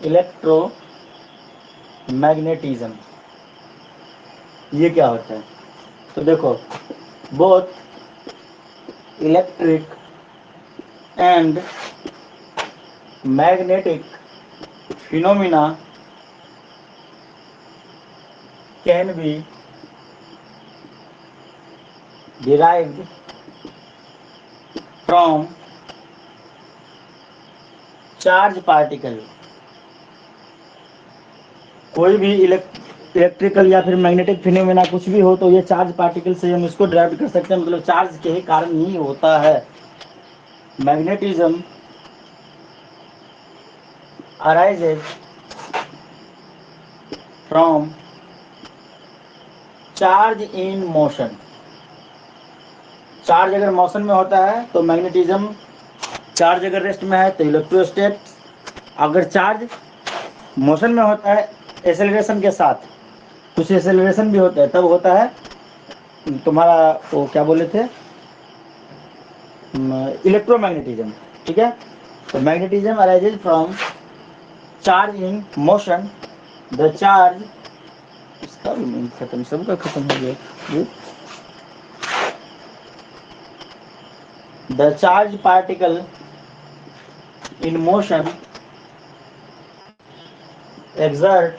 Electromagnetism, ये क्या होता है? तो देखो, both electric and magnetic phenomena can be derived from charge particle. कोई भी इलेक्ट्रिकल या फिर मैग्नेटिक फिनोमेना कुछ भी हो तो ये चार्ज पार्टिकल से हम इसको ड्राइव कर सकते हैं, मतलब चार्ज के ही कारण ही होता है। Magnetism arises from charge in motion. Charge अगर मोशन में होता है तो मैग्नेटिज्म, चार्ज अगर रेस्ट में है तो इलेक्ट्रोस्टेट, अगर चार्ज मोशन में होता है एक्सेलरेशन के साथ, कुछ एक्सेलरेशन भी होता है, तब होता है तुम्हारा वो क्या बोले थे, इलेक्ट्रोमैग्नेटिज्म। ठीक है, तो magnetism arises from charge in motion, the charge, इसका भी नहीं खत्म, सबका खत्म हो गया। The charge particle in motion exert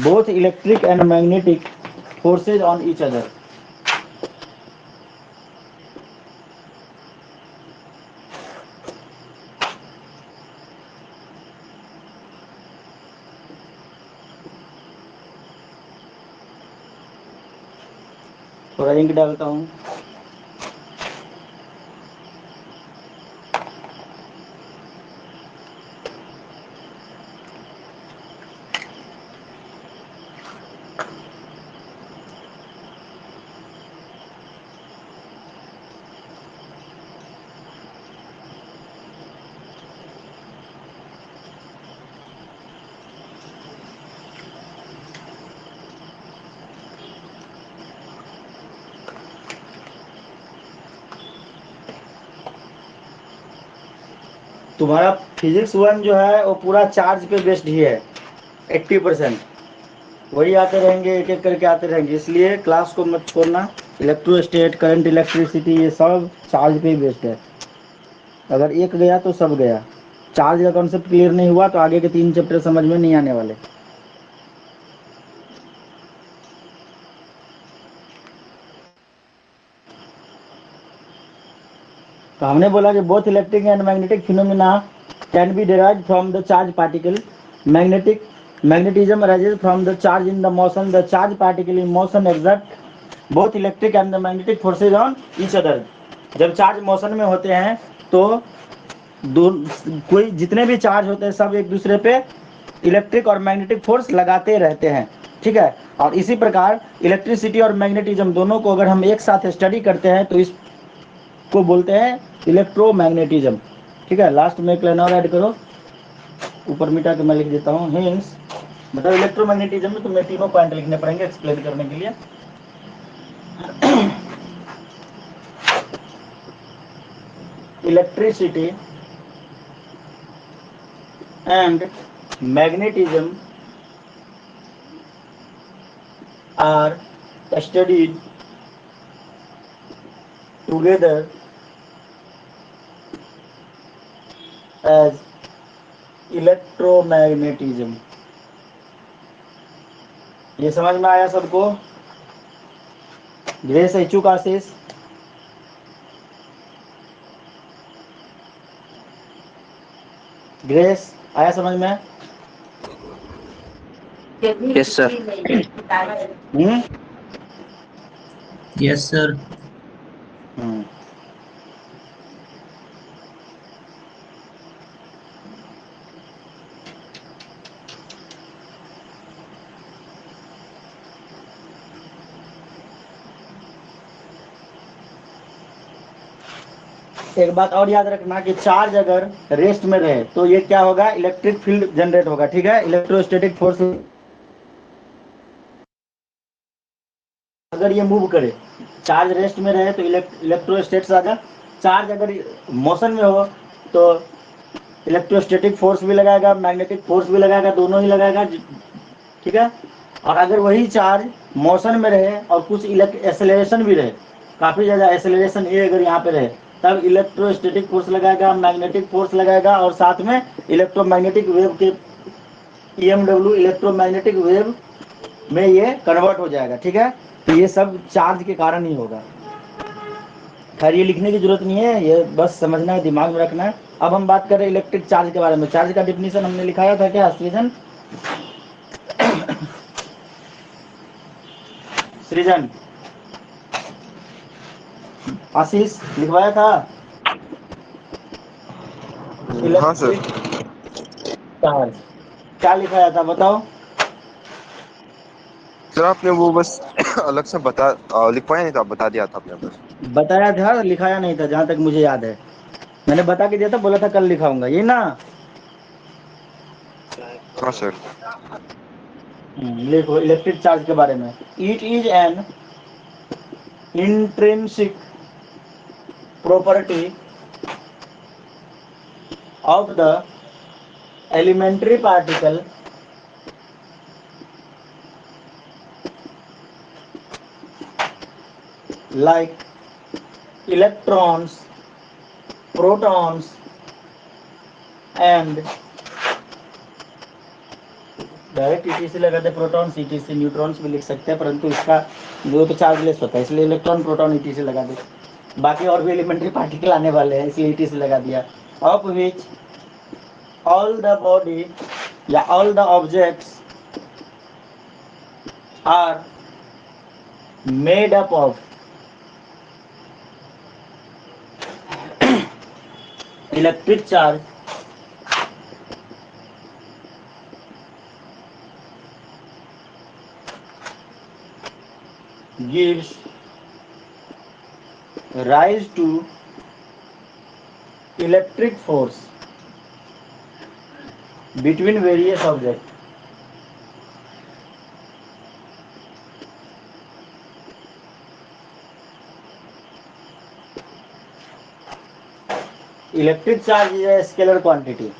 both electric and magnetic forces on each other। थोड़ा इंक डालता हूँ। तुम्हारा फिजिक्स 1 जो है वो पूरा चार्ज पे बेस्ड ही है, 80%। वही आते रहेंगे, एक एक करके आते रहेंगे, इसलिए क्लास को मत छोड़ना। इलेक्ट्रोस्टेट, करंट, इलेक्ट्रिसिटी, ये सब चार्ज पे ही बेस्ड है। अगर एक गया तो सब गया। चार्ज का कॉन्सेप्ट क्लियर नहीं हुआ तो आगे के 3 चैप्टर समझ में नहीं आने वाले। तो हमने बोला कि both electric and magnetic phenomena can be derived from the charge particle. Magnetism arises from the charge in the motion, the charge particle in motion exert both electric and the magnetic forces on each other. जब charge motion में होते हैं तो कोई जितने भी charge होते हैं सब एक दूसरे पे इलेक्ट्रिक और मैग्नेटिक फोर्स लगाते रहते हैं। ठीक है, और इसी प्रकार इलेक्ट्रिसिटी और मैग्नेटिज्म दोनों को अगर हम एक साथ स्टडी करते हैं तो इसको बोलते हैं इलेक्ट्रोमैग्नेटिज्म। ठीक है, लास्ट में एक लाइन और ऐड करो, ऊपर मिटा के मैं लिख देता हूँ। हिंस मतलब इलेक्ट्रोमैग्नेटिज्म में तुम्हें तीनों पॉइंट लिखने पड़ेंगे एक्सप्लेन करने के लिए। Electricity and magnetism are studied together as electromagnetism. ये समझ में आया सबको? ग्रेस, इच्छुक, आशीष, ग्रेस आया समझ में? Yes sir. Yes sir. एक बात और याद रखना कि चार्ज अगर रेस्ट में रहे तो ये क्या होगा, इलेक्ट्रिक फील्ड जनरेट होगा। ठीक है, इलेक्ट्रोस्टैटिक फोर्स अगर ये मूव करे, चार्ज रेस्ट में रहे तो इलेक्ट्रोस्टेट्स आएगा। चार्ज अगर मोशन में हो तो इलेक्ट्रोस्टैटिक फोर्स भी लगाएगा, मैग्नेटिक फोर्स भी लगाएगा, दोनों ही लगाएगा, ठीक है। और अगर वही चार्ज मोशन में रहे और कुछ एक्सेलरेशन भी रहे, काफ़ी ज़्यादा एक्सेलरेशन ए अगर यहाँ पे रहे, तब इलेक्ट्रोस्टैटिक फोर्स लगाएगा, मैग्नेटिक फोर्स लगाएगा, और साथ में इलेक्ट्रोमैग्नेटिक वेव के EMW इलेक्ट्रोमैग्नेटिक वेव में ये कन्वर्ट हो जाएगा, ठीक है। तो ये सब चार्ज के कारण ही होगा। खैर ये लिखने की जरूरत नहीं है, ये बस समझना है, दिमाग में रखना है। अब हम बात कर रहे हैं इलेक्ट्रिक चार्ज के बारे में। चार्ज का डिफिनीशन हमने लिखाया था क्या सृजन? सृजन, आशीष लिखवाया था? हाँ सर। इलेक्ट्रिक चार्ज क्या लिखाया था बताओ? सर आपने वो बस अलग से लिखवाया नहीं था, बता दिया था आपने बस। बताया था, लिखाया नहीं था जहाँ तक मुझे याद है। मैंने बता के दिया था, बोला था कल लिखाऊंगा, ये ना? हाँ सर। लिखो इलेक्ट्रिक चार्ज के बारे में। It is an intrinsic property of the elementary particle like electrons, protons and direct ETC लगाते प्रोटॉन्स ETC, न्यूट्रॉन्स भी लिख सकते हैं, परंतु इसका जो तो चार्जलेस होता है इसलिए इलेक्ट्रॉन प्रोटॉन ETC लगा दे। बाकी और भी एलिमेंट्री पार्टिकल आने वाले हैं इसलिए ETC लगा दिया। Of which all the body या all the objects are made up of electric charge gives rise to electric force between various objects. Electric charge is a scalar quantity.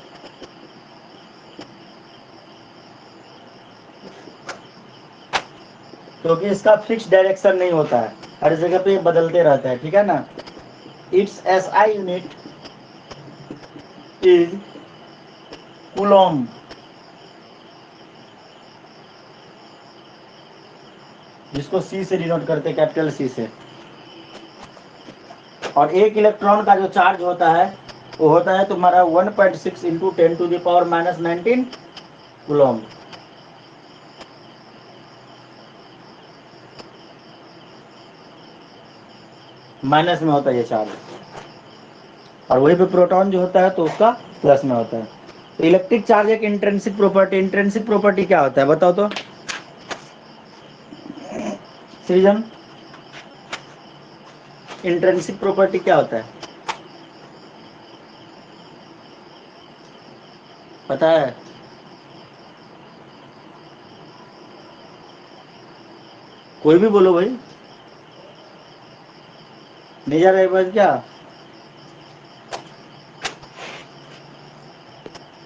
क्योंकि इसका fix direction नहीं होता है, हर जगह पे बदलते रहता है, ठीक है ना। It's SI unit is Coulomb. जिसको C से डिनोट करते हैं, कैपिटल C से। और एक इलेक्ट्रॉन का जो चार्ज होता है वो होता है तुम्हारा 1.6 इंटू 10⁻⁻19 कूलॉम। माइनस में होता है ये चार्ज, और वही पे प्रोटॉन जो होता है तो उसका प्लस में होता है। तो इलेक्ट्रिक चार्ज एक इंट्रिंसिक प्रॉपर्टी। इंट्रिंसिक प्रॉपर्टी क्या होता है बताओ तो सृजन? इंट्रिंसिक प्रॉपर्टी क्या होता है पता है? कोई भी बोलो भाई, नहीं जा रहा है बस क्या?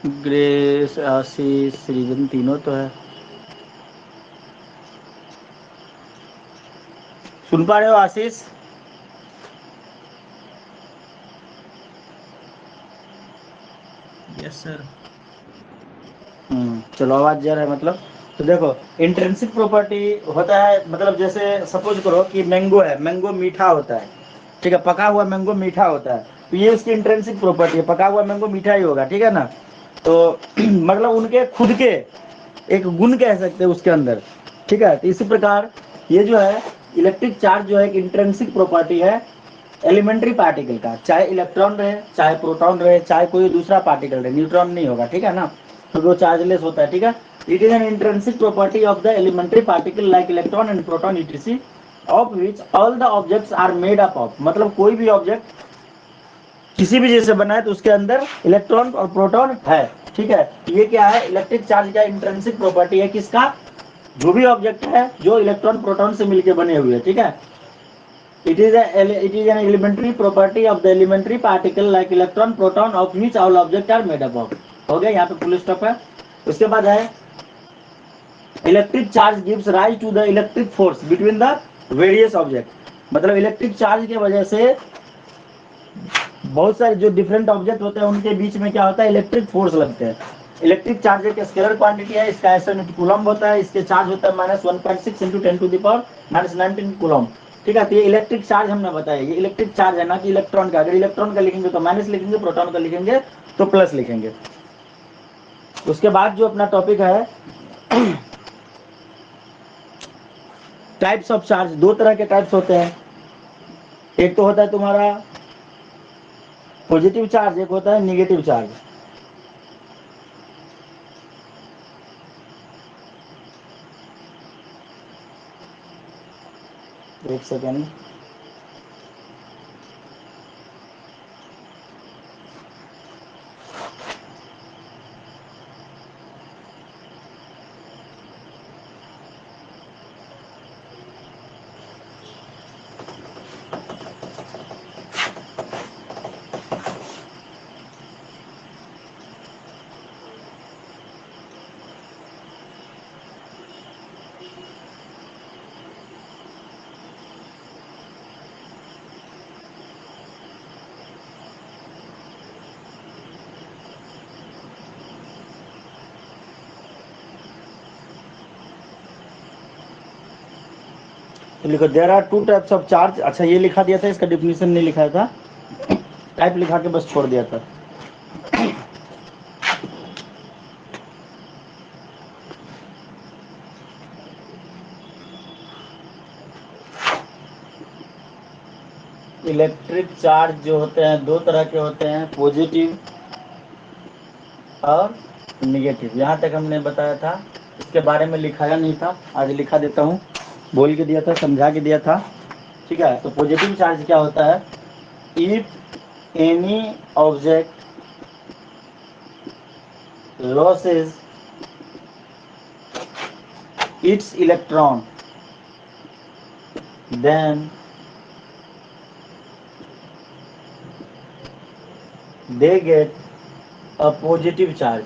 ग्रेस, आशीष, सृजन तीनों तो है। सुन पा रहे हो आशीष? Yes sir. चलो आवाज जा रहा है मतलब। तो देखो इंट्रिंसिक प्रॉपर्टी होता है, मतलब जैसे सपोज करो कि मैंगो है, मैंगो मीठा होता है, ठीक है, पका हुआ मैंगो मीठा होता है, तो ये उसकी इंट्रिंसिक प्रॉपर्टी है, पका हुआ मैंगो मीठा ही होगा, ठीक है ना। तो मतलब उनके खुद के एक गुण कह सकते हैं उसके अंदर, ठीक है। तो इसी प्रकार ये जो है इलेक्ट्रिक चार्ज जो है एक इंट्रिंसिक प्रॉपर्टी है एलिमेंट्री पार्टिकल का, चाहे इलेक्ट्रॉन रहे, चाहे प्रोटॉन रहे, चाहे कोई दूसरा पार्टिकल रहे, न्यूट्रॉन नहीं होगा, ठीक है ना, तो वो चार्जलेस होता है, ठीक है। It is an intrinsic property of the elementary particle like electron and proton ETC of which all the objects are made up of. मतलब कोई भी ऑब्जेक्ट किसी भी चीज से बना है तो उसके अंदर इलेक्ट्रॉन और प्रोटॉन है, ठीक है। ये क्या है? इलेक्ट्रिक चार्ज का इंट्रिंसिक प्रॉपर्टी है किसका? जो भी ऑब्जेक्ट है जो इलेक्ट्रॉन प्रोटॉन से मिलकर बने हुए, ठीक है। It is an elementary property of the elementary particle like electron, proton, of which all objects are made up of. हो गया, यहाँ पे फुल स्टॉप है। उसके बाद है electric charge gives rise to the electric force between the various object. मतलब electric charge की वजह से बहुत सारे जो डिफरेंट ऑब्जेक्ट होते हैं उनके बीच में क्या होता है, इलेक्ट्रिक फोर्स लगते हैं। इलेक्ट्रिक चार्ज एक स्केलर क्वांटिटी है, इसका SI कूलम होता है, इसके चार्ज होता है -1.6 × 10⁻⁻19 कूलम। ठीक है, तो ये इलेक्ट्रिक चार्ज हमने बताया, ये इलेक्ट्रिक चार्ज है ना कि इलेक्ट्रॉन का। अगर इलेक्ट्रॉन का लिखेंगे तो माइनस लिखेंगे, प्रोटॉन का लिखेंगे तो प्लस लिखेंगे। उसके बाद जो अपना टॉपिक है टाइप्स ऑफ चार्ज। दो तरह के टाइप्स होते हैं, एक तो होता है तुम्हारा पॉजिटिव चार्ज, एक होता है निगेटिव चार्ज। एक सेकेंड, तो लिखो there are two types of charge. अच्छा ये लिखा दिया था, इसका डिफिनेशन नहीं लिखा था, टाइप लिखा के बस छोड़ दिया था। इलेक्ट्रिक चार्ज जो होते हैं दो तरह के होते हैं, पॉजिटिव और निगेटिव। यहाँ तक हमने बताया था, इसके बारे में लिखाया नहीं था, आज लिखा देता हूँ। बोल के दिया था, समझा के दिया था। ठीक है, तो पॉजिटिव चार्ज क्या होता है, if any object loses its electron then they get a positive charge.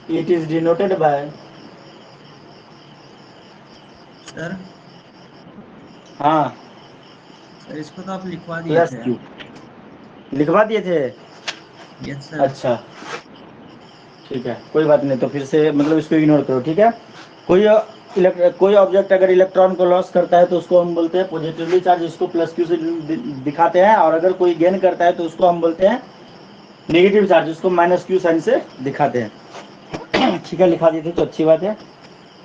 It is denoted by sir हाँ सर इसको तो आप लिखवा दिए प्लस थे। क्यू लिखवा दिए थे। Yes sir. अच्छा ठीक है, कोई बात नहीं, तो फिर से मतलब इसको इग्नोर करो। ठीक है, कोई ऑब्जेक्ट अगर इलेक्ट्रॉन को लॉस करता है तो उसको हम बोलते हैं पॉजिटिवली चार्ज, इसको प्लस क्यू से दिखाते हैं। और अगर कोई गेन करता है तो उसको हम बोलते हैं नेगेटिव चार्ज, उसको -Q साइन से दिखाते हैं। ठीक है, लिखा दी थी तो अच्छी बात है,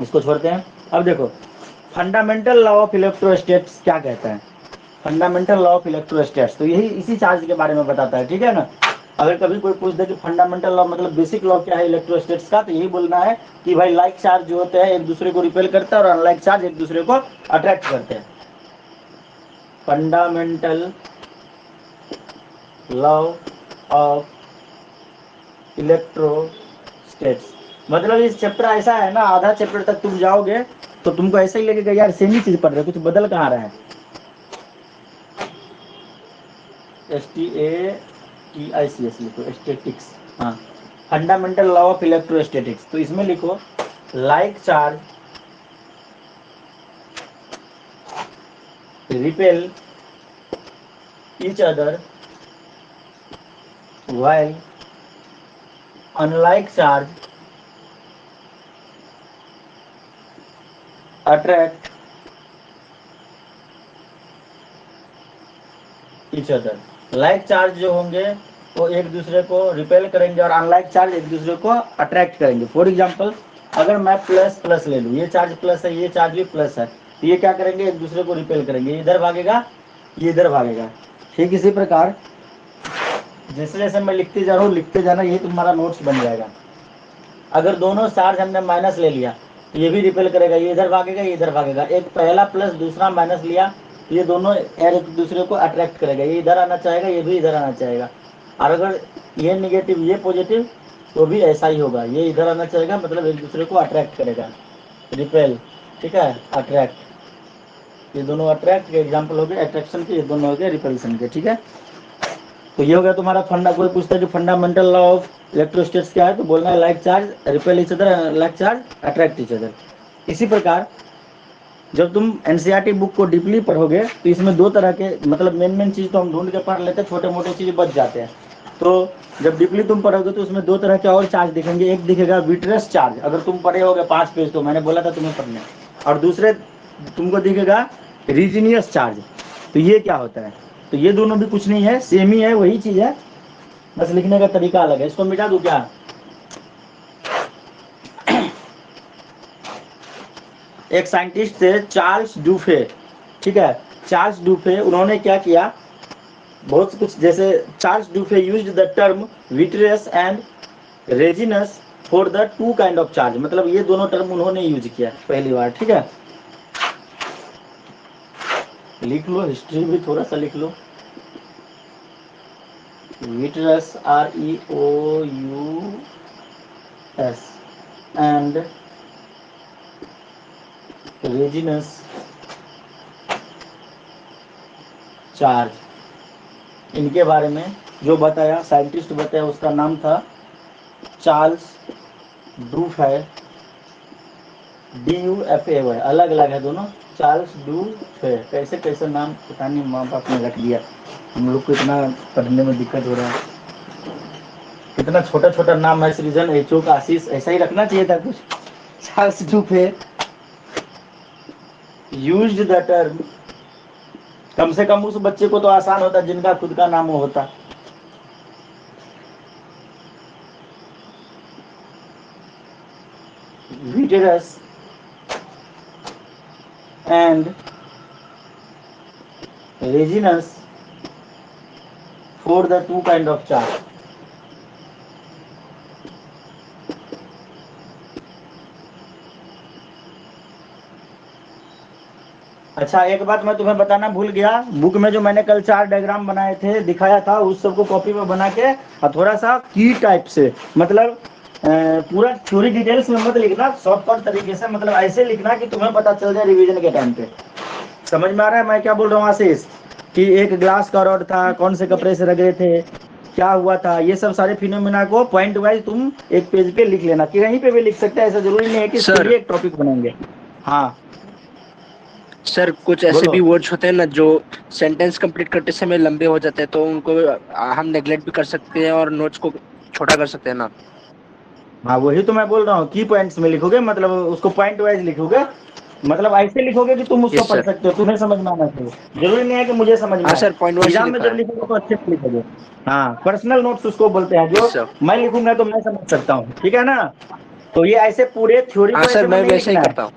इसको छोड़ते हैं। अब देखो फंडामेंटल लॉ ऑफ इलेक्ट्रोस्टैटिक्स क्या कहता है। फंडामेंटल लॉ ऑफ इलेक्ट्रोस्टैटिक्स तो यही इसी चार्ज के बारे में बताता है। ठीक है ना, अगर कभी कोई पूछ दे कि फंडामेंटल लॉ मतलब बेसिक लॉ क्या है इलेक्ट्रोस्टैटिक्स का, तो यही बोलना है कि भाई लाइक चार्ज जो होते हैं एक दूसरे को रिपेल करता है और अनलाइक चार्ज एक दूसरे को अट्रैक्ट करते हैं। फंडामेंटल लॉ ऑफ इलेक्ट्रोस्टैटिक्स मतलब इस चैप्टर ऐसा है ना, आधा चैप्टर तक तुम जाओगे तो तुमको ऐसा ही लगेगा यार सेम ही चीज पढ़ रहे हो, कुछ बदल कहाँ रहा है। STATICS लिखो, स्टैटिक्स। हाँ, फंडामेंटल लॉ ऑफ इलेक्ट्रोस्टैटिक्स, तो इसमें लिखो like charge repel each other while unlike charge attract each other। Like charge जो होंगे वो एक दूसरे को रिपेल करेंगे और अनलाइक चार्ज एक दूसरे को अट्रैक्ट करेंगे। फॉर एग्जांपल अगर मैं प्लस प्लस ले लूँ, ये चार्ज प्लस है, ये चार्ज भी प्लस है, तो ये क्या करेंगे एक दूसरे को रिपेल करेंगे, ये इधर भागेगा, ये इधर भागेगा। ठीक इसी प्रकार जैसे जैसे मैं लिखते जा रहा हूँ लिखते जाना, यही तुम्हारा नोट्स बन जाएगा। अगर दोनों चार्ज हमने माइनस ले लिया तो ये भी रिपेल करेगा, ये इधर भागेगा, ये इधर भागेगा। एक पहला प्लस दूसरा माइनस लिया, ये दोनों एक दूसरे को अट्रैक्ट करेगा, ये इधर आना चाहेगा, ये भी इधर आना चाहेगा। और अगर ये निगेटिव ये पॉजिटिव तो भी ऐसा ही होगा, ये इधर आना चाहेगा मतलब एक दूसरे को अट्रैक्ट करेगा। रिपेल, ठीक है, अट्रैक्ट। ये दोनों अट्रैक्ट के एग्जाम्पल हो गए, अट्रैक्शन के, ये दोनों हो गए रिपल्सन के, ठीक है। तो ये हो गया तुम्हारा फंडा। कोई पूछता है कि फंडामेंटल लॉ ऑफ इलेक्ट्रोस्टैटिक्स क्या है, तो बोलना है like charge repel each other, like charge attract each other. इसी प्रकार जब तुम एनसीईआरटी बुक को डीपली पढ़ोगे तो इसमें दो तरह के, मतलब मेन चीज तो हम ढूंढ के पढ़ लेते हैं, छोटे मोटे चीज बच जाते हैं। तो जब डीपली तुम पढ़ोगे तो उसमें दो तरह के और चार्ज दिखेंगे। एक दिखेगा विट्रस चार्ज, अगर तुम पढ़े होगे 5 पेज तो मैंने बोला था तुम्हें पढ़ने, और दूसरे तुमको दिखेगा रीजिनियस चार्ज। तो ये क्या होता है, तो ये दोनों भी कुछ नहीं है, सेम ही है, वही चीज है, बस लिखने का तरीका अलग है। इसको मिटा दूं क्या? एक साइंटिस्ट थे चार्ल्स डूफे, ठीक है। चार्ल्स डूफे, उन्होंने क्या किया, बहुत कुछ, जैसे Charles Dufay used the term vitreous and resinous for the two kind of charge, मतलब ये दोनों टर्म उन्होंने यूज किया पहली बार, ठीक है। लिख लो, हिस्ट्री भी थोड़ा सा लिख लो। Vitreous REOUS and resinous charge, इनके बारे में जो बताया, साइंटिस्ट बताया, उसका नाम था चार्ल्स डूफे, DUFAY, अलग अलग है दोनों। चार्ल्स डूफे, कैसे कैसे नाम पता नहीं माँ बाप ने रख दिया, हम लोग को इतना पढ़ने में दिक्कत हो रहा है, इतना छोटा छोटा नाम है, सृजन, एचओ का आशीष, ऐसा ही रखना चाहिए था कुछ। Charles Dufay used the term, कम से कम उस बच्चे को तो आसान होता जिनका खुद का नाम वो होता। Vitreous and resinous for the two kind of charge. अच्छा, एक बात मैं तुम्हें बताना भूल गया, बुक में जो मैंने कल 4 डायग्राम बनाए थे, दिखाया था, उस सबको कॉपी में बना के और थोड़ा सा की टाइप से, मतलब पूरा थ्योरी डिटेल्स में मत लिखना, शॉर्टकट तरीके से, मतलब ऐसे लिखना कि तुम्हें पता चल जाए रिवीजन के टाइम पे। समझ में आ रहा है मैं क्या बोल रहा हूँ आशीष? कि एक ग्लास का रॉड था, कौन से कपड़े से रगड़े थे, क्या हुआ था, ये सब सारे फिनोमिना को पॉइंट वाइज तुम एक पेज पे लिख लेना, कि कहीं पे भी लिख सकते हैं, ऐसा जरूरी नहीं है कि इसके सर लिए एक टॉपिक बनाएंगे। हाँ सर, कुछ ऐसे बोलो। भी वर्ड्स होते हैं ना जो सेंटेंस कंप्लीट करते समय लंबे हो जाते हैं, तो उनको हम नेग्लेक्ट भी कर सकते हैं और नोट्स को छोटा कर सकते हैं ना। हाँ वही तो मैं बोल रहा हूँ, की पॉइंट्स में लिखोगे, मतलब उसको पॉइंट वाइज लिखोगे, मतलब ऐसे लिखोगे कि तुम उसको यस पढ़ सर। सकते हो, तुम्हें समझ में आना चाहिए, जरूरी नहीं है कि मुझे समझ में हाँ आए। सर, पॉइंट वाइज ही एग्जाम में लिखा जब है। लिखोगे तो अच्छे से लिखोगे। हाँ, पर्सनल नोट्स उसको बोलते हैं, जो यस सर। मैं लिखूंगा तो मैं समझ सकता हूँ, ठीक है ना। तो ये ऐसे पूरे थ्योरी हाँ को सर, ऐसे में मैं नहीं वैसे ही लिखना है। करता हूँ।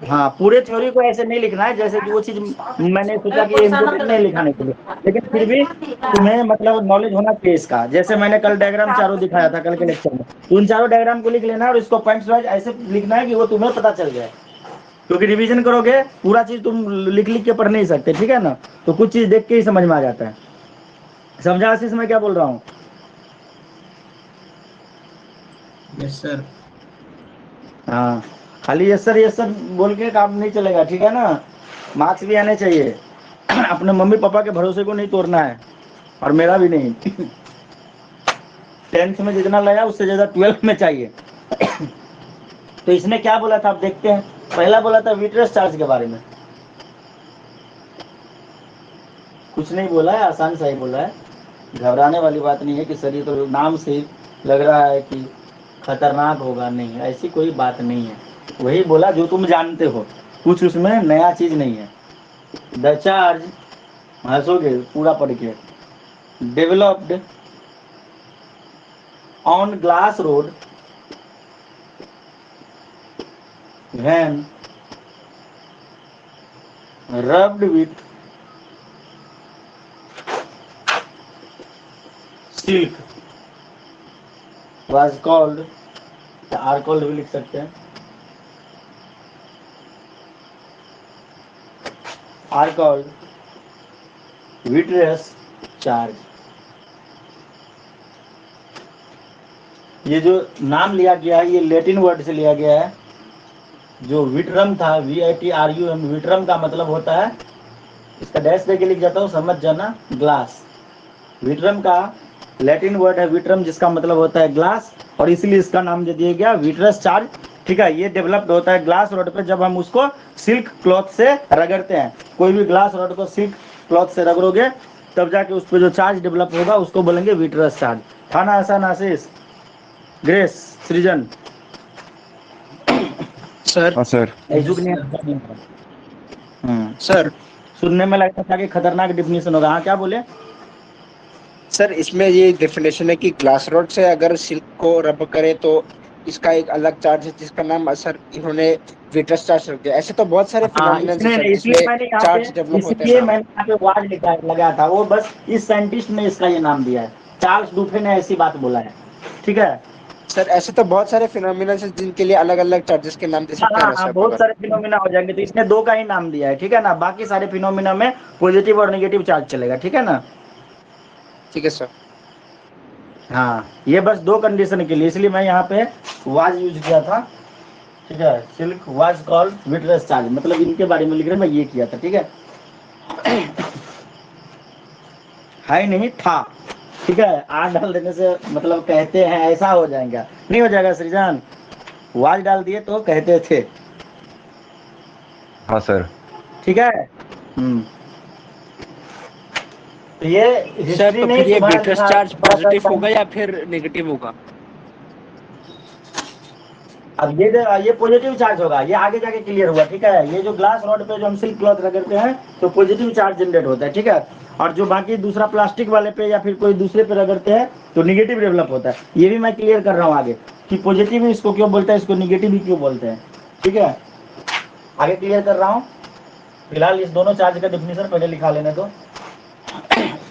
हाँ, पूरे थ्योरी को ऐसे नहीं लिखना है, जैसे कि वो चीज मैंने सोचा कि इम्पोर्टेंट नहीं लिखाने के लिए, लेकिन फिर भी तुम्हें मतलब नॉलेज होना चाहिए इसका। जैसे मैंने कल डायग्राम चारों दिखाया था कल के लेक्चर में, तो उन चारों डायग्राम को लिख लेना और इसको पॉइंट्स वाइज ऐसे लिखना है कि वो तुम्हें पता चल जाए, क्योंकि रिवीजन करोगे पूरा चीज तुम लिख लिख के पढ़ नहीं सकते, ठीक है ना। तो कुछ चीज देख के ही समझ में आ जाता है। समझा आशीष मैं क्या बोल रहा हूँ? Yes sir. हाँ, खाली यस सर बोल के काम नहीं चलेगा, ठीक है ना। मार्क्स भी आने चाहिए। अपने मम्मी पापा के भरोसे को नहीं तोड़ना है, और मेरा भी नहीं। 10th में जितना लाया उससे ज्यादा 12th में चाहिए। तो इसने क्या बोला था, आप देखते हैं। पहला बोला था विट्रस चार्ज के बारे में, कुछ नहीं बोला है, आसान सा ही बोला है, घबराने वाली बात नहीं है कि सर ये तो नाम से ही लग रहा है कि खतरनाक होगा, नहीं ऐसी कोई बात नहीं है। वही बोला जो तुम जानते हो, कुछ उसमें नया चीज नहीं है। द चार्ज, हंसोगे पूरा पढ़ के, developed on glass road when rubbed with silk was called, are called भी लिख सकते हैं, आर कॉल्ड विट्रियस चार्ज। ये जो नाम लिया गया है ये लैटिन वर्ड से लिया गया है, जो विट्रम था, VITRUM, विट्रम का मतलब होता है, इसका डैश देके लिख जाता हूँ, समझ जाना, ग्लास। विट्रम का लैटिन वर्ड है विट्रम, जिसका मतलब होता है ग्लास, और इसीलिए इसका नाम दे दिया गया विट्रस चार्ज। ठीक है, ये डेवलप्ड होता है ग्लास रॉड पे जब हम उसको सिल्क क्लॉथ से रगड़ते हैं। कोई भी ग्लास रॉड को सिल्क क्लॉथ से रगड़ोगे तब जाके उस पर जो चार्ज डेवलप होगा उसको बोलेंगे विट्रस चार्ज। था ना ऐसा नासिस, ग्रेस, सृजन? सर हाँ सर। ऐजुक Yes, ने sir. सर सुनने में लगता था कि खतरनाक डिफिनेशन होगा। हाँ, क्या बोले? सर इसमें ये डेफिनेशन है कि ग्लास रॉड से अगर सिल्क को रब करे तो इसका एक अलग चार्ज है जिसका नाम सर इन्होंने विट्रस चार्ज रख दिया। ऐसे तो बहुत सारे हाँ, फिनोमिना है इसलिए सर इसलिए जिसमें मैंने यहाँ चार्ज पे डेवलप होते हैं इसलिए ना। मैंने यहाँ पे वार्ड लिखा लगा था, वो बस इस साइंटिस्ट ने इसका ये नाम दिया है, चार्ल्स डुफे ने ऐसी बात बोला है। ठीक है। सर ऐसे तो बहुत सारे फिनोमिना है जिनके लिए अलग अलग चार्जेस के नाम दे हाँ सकते हैं ना हाँ, सर बहुत मगर। सारे फिनोमिना हो जाएंगे, तो इसने दो का ही नाम दिया है। ठीक है ना, बाकी सारे फिनोमिना में पॉजिटिव और नेगेटिव चार्ज चलेगा। ठीक है ना। ठीक है सर। हाँ, ये बस दो कंडीशन के लिए, इसलिए मैं यहाँ पे वाज यूज किया था। ठीक है, silk was called vitreous charge, मतलब इनके बारे में लिख रहे, मैं ये किया था। ठीक है, है नहीं था। ठीक है, आग डाल देने से मतलब कहते हैं ऐसा हो जाएगा, नहीं हो जाएगा सृजन। वाज डाल दिए तो कहते थे। हाँ सर। ठीक है। तो ये सर हिस्ट्री तो नहीं फिर ये तुम्हारा विट्रस लिखा चार्ज पता पॉजिटिव चलता होगा है। या फिर नेगेटिव होगा? अब ये पॉजिटिव चार्ज होगा, ये आगे जाके क्लियर हुआ। ठीक है, ये जो ग्लास रॉड पे जो हम सिल्क क्लॉथ रगड़ते हैं तो पॉजिटिव चार्ज जनरेट होता है। ठीक है, और जो बाकी दूसरा प्लास्टिक वाले पे या फिर कोई दूसरे पे रगड़ते हैं तो निगेटिव डेवलप होता है। ये भी मैं क्लियर कर रहा हूँ आगे कि पॉजिटिव इसको क्यों बोलते हैं, इसको निगेटिव भी क्यों बोलते हैं। ठीक है, आगे क्लियर कर रहा हूँ। फिलहाल इस दोनों चार्ज का डिफिनेशन पहले लिखा लेने दो।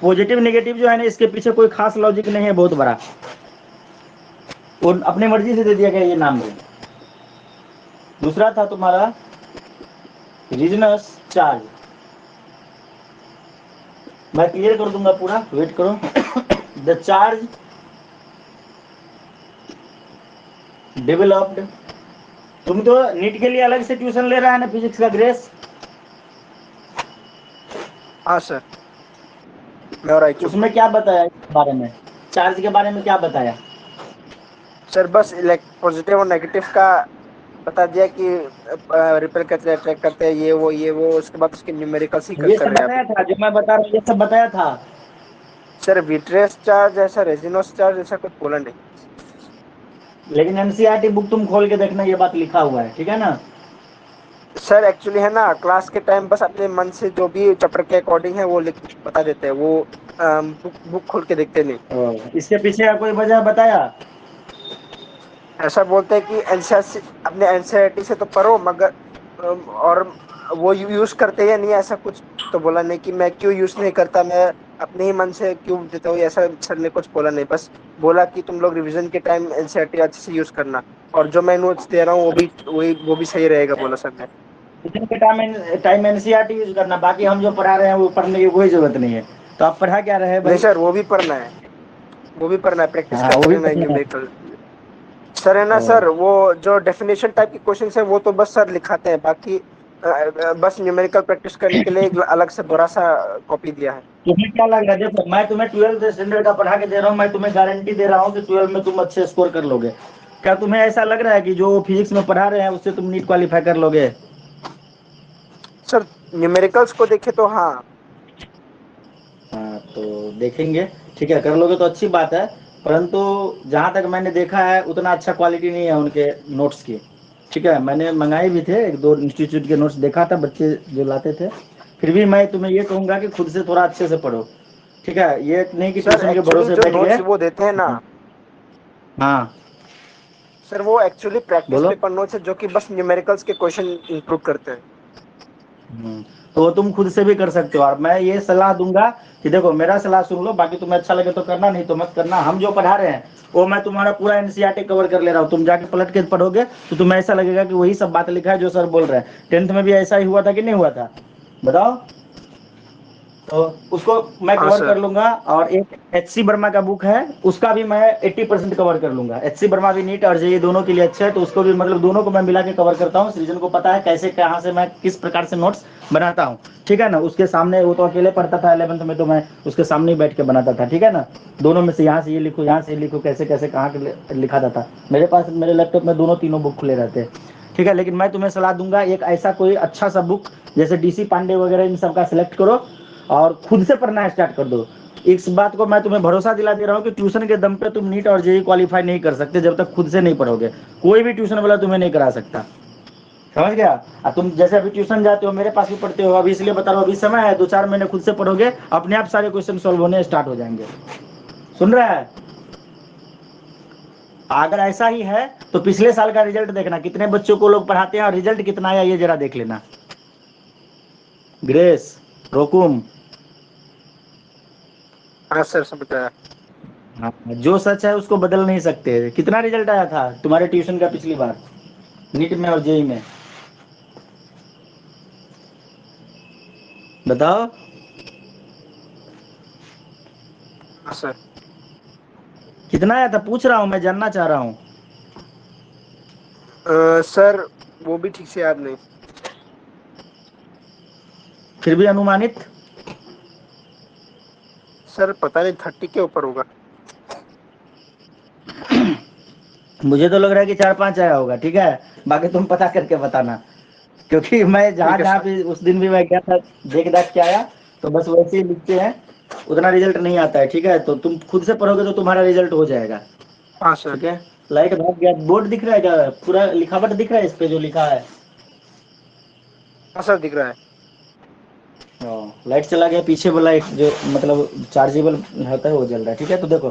पॉजिटिव नेगेटिव जो है ना, इसके पीछे कोई खास लॉजिक नहीं है बहुत बड़ा, वो अपनी मर्जी से दे दिया गया ये नाम भी। दूसरा था तुम्हारा रीजनस चार्ज, मैं क्लियर कर दूंगा पूरा, वेट करो। द चार्ज डेवलप्ड, तुम तो नीट के लिए अलग से ट्यूशन ले रहा है ना फिजिक्स का, ग्रेस? हाँ सर, मैं और आईक्यू। उसमें क्या बताया इस बारे में, चार्ज के बारे में क्या बताया? सर बस पॉजिटिव और नेगेटिव का बता दिया कि रिपेल करते हैं, अट्रैक्ट करते हैं, ये वो उसके बाद उसके न्यूमेरिकल्स ही ये कर सब रहे हैं बताया अभी। था, जो मैं बता रहा हूँ ये सब बताया था। सर विट्रियस चार्ज ऐसा, रेजिनस चार्ज ऐसा कुछ बोला नहीं। लेकिन एनसीईआरटी बुक तुम खोल के देखना, ये बात लिखा हुआ है। ठीक है ना। सर एक्चुअली है ना, क्लास के टाइम बस अपने मन से जो भी चैप्टर के अकॉर्डिंग है वो लिख बता देते हैं, वो बुक खोल के देखते नहीं। इसके पीछे का कोई वजह बताया? ऐसा बोलते हैं कि एनसीईआरटी अपने एनसीईआरटी से तो पढ़ो मगर और वो यूज करते या नहीं ऐसा कुछ तो बोला नहीं कि मैं क्यों यूज नहीं करता, मैं अपने ही मन से क्यों देता हूँ, ऐसा सर ने कुछ बोला नहीं। बस बोला कि तुम लोग रिवीजन के टाइम एनसीईआरटी अच्छे से यूज करना, और जो मैं नोट्स दे रहा हूँ वो भी सही रहेगा, बोला सर ने। रिवीजन के टाइम एनसीईआरटी यूज करना, बाकी हम जो पढ़ा रहे हैं वो पढ़ने की कोई जरूरत नहीं है। तो आप पढ़ा क्या रहे हैं नहीं भाई? सर, वो भी पढ़ना है, वो भी पढ़ना है, प्रैक्टिस हाँ, वो भी करना है पढ़ना है। न्यूमेरिकल। सर है ना सर, वो जो डेफिनेशन टाइप के क्वेश्चन है वो तो बस सर लिखाते हैं, बाकी बस न्यूमेरिकल प्रैक्टिस करने के लिए एक अलग से बड़ा सा कॉपी दिया है। तुम्हें क्या लग रहा है, देखो मैं तुम्हें 12th स्टैंडर्ड का पढ़ा के दे रहा हूँ, मैं तुम्हें गारंटी दे रहा हूँ कि 12 में तुम अच्छे स्कोर कर लोगे। क्या तुम्हें ऐसा लग रहा है कि जो फिजिक्स में पढ़ा रहे हैं उससे तुम नीट क्वालिफाई कर लोगे? सर न्यूमेरिकल्स को देखे तो हाँ। हाँ, तो देखेंगे। ठीक है, कर लोगे तो अच्छी बात है, परंतु जहाँ तक मैंने देखा है उतना अच्छा क्वालिटी नहीं है उनके नोट्स की। ठीक है, मैंने मंगाए भी थे, एक दो इंस्टीट्यूट के नोट्स देखा था, बच्चे जो लाते थे। फिर भी मैं तुम्हें ये कहूंगा कि खुद से थोड़ा अच्छे से पढ़ो। ठीक है, ये नहीं कि सर ट्यूशन के एक्चुअली भरोसे जो बैठ गए। नोट्स वो देते हैं ना, हाँ, सर वो एक्चुअली प्रैक्टिस बोलो। पेपर नोट्स है जो कि बस न्यूमेरिकल्स के क्वेश्चन इंक्लूड करते हैं। तो वो तुम खुद से भी कर सकते हो, और मैं ये सलाह दूंगा कि देखो मेरा सलाह सुन लो, बाकी तुम्हें अच्छा लगे तो करना, नहीं तो मत करना। हम जो पढ़ा रहे हैं वो मैं तुम्हारा पूरा एनसीईआरटी कवर कर ले रहा हूँ, तुम जाके पलट के पढ़ोगे तो तुम्हें ऐसा लगेगा कि वही सब बात लिखा है जो सर बोल रहे हैं। 10th में भी ऐसा ही हुआ था कि नहीं हुआ था, बताओ? तो उसको मैं हाँ, कवर सर। कर लूंगा। और एक HC वर्मा का बुक है, उसका भी मैं 80% कवर कर लूंगा। HC वर्मा भी नीट और जेईई दोनों के लिए अच्छा है, तो उसको भी मतलब दोनों को मैं मिला के कवर करता हूँ। सृजन को पता है कैसे कहाँ से मैं किस प्रकार से नोट्स बनाता हूँ, ठीक है ना। उसके सामने वो तो अकेले पढ़ता था 11th में, तो मैं उसके सामने ही बैठ के बनाता था, ठीक है ना। दोनों में से यहाँ से ये लिखो, यहाँ से ये लिखो, कैसे कैसे कहाँ के लिखा था। मेरे पास मेरे लैपटॉप में दोनों तीनों बुक खुले रहते हैं, ठीक है। लेकिन मैं तुम्हें सलाह दूंगा एक ऐसा कोई अच्छा सा बुक जैसे DC पांडे वगैरह इन सब का सिलेक्ट करो और खुद से पढ़ना स्टार्ट कर दो। इस बात को मैं तुम्हें भरोसा दिला दे रहा हूँ कि ट्यूशन के दम पे तुम नीट और जेईई क्वालिफाई नहीं कर सकते जब तक खुद से नहीं पढ़ोगे। कोई भी ट्यूशन वाला तुम्हें नहीं करा सकता, समझ गया। तुम जैसे अभी ट्यूशन जाते हो, मेरे पास भी पढ़ते हो, अभी इसलिए बता रहा हूँ, अभी समय है, 2-4 महीने खुद से पढ़ोगे, अपने आप सारे क्वेश्चन सॉल्व होने स्टार्ट हो जाएंगे। सुन रहा है? अगर ऐसा ही है तो पिछले साल का रिजल्ट देखना, कितने बच्चों को लोग पढ़ाते हैं और रिजल्ट कितना आया, ये जरा देख लेना। ग्रेस, रोकुम, हाँ सर, समझ आया। हाँ, जो सच है उसको बदल नहीं सकते। कितना रिजल्ट आया था तुम्हारे ट्यूशन का पिछली बार नीट में और जेईई में, बताओ। हाँ सर। कितना आया था पूछ रहा हूँ, मैं जानना चाह रहा हूँ। सर वो भी ठीक से याद नहीं। फिर भी अनुमानित? सर पता नहीं, 30 के ऊपर होगा। मुझे तो लग रहा है कि 4-5 आया होगा, ठीक है। बाकी तुम पता करके बताना, क्योंकि मैं जहाँ ठीक है जहाँ सर। भी उस दिन भी मैं गया था देख दाख के आया, तो बस वैसे ही लिखते हैं, उतना रिजल्ट नहीं आता है, ठीक है। तो तुम खुद से पढ़ोगे तो तुम्हारा रिजल्ट हो जाएगा, हाँ सर। ठीक है। लाइट भाग गया, बोर्ड दिख रहा है क्या, पूरा लिखावट दिख रहा है इस पे जो लिखा है? हाँ सर, दिख रहा है। लाइट चला गया, पीछे वाला एक जो मतलब चार्जेबल होता है वो जल रहा है, ठीक है। तो देखो,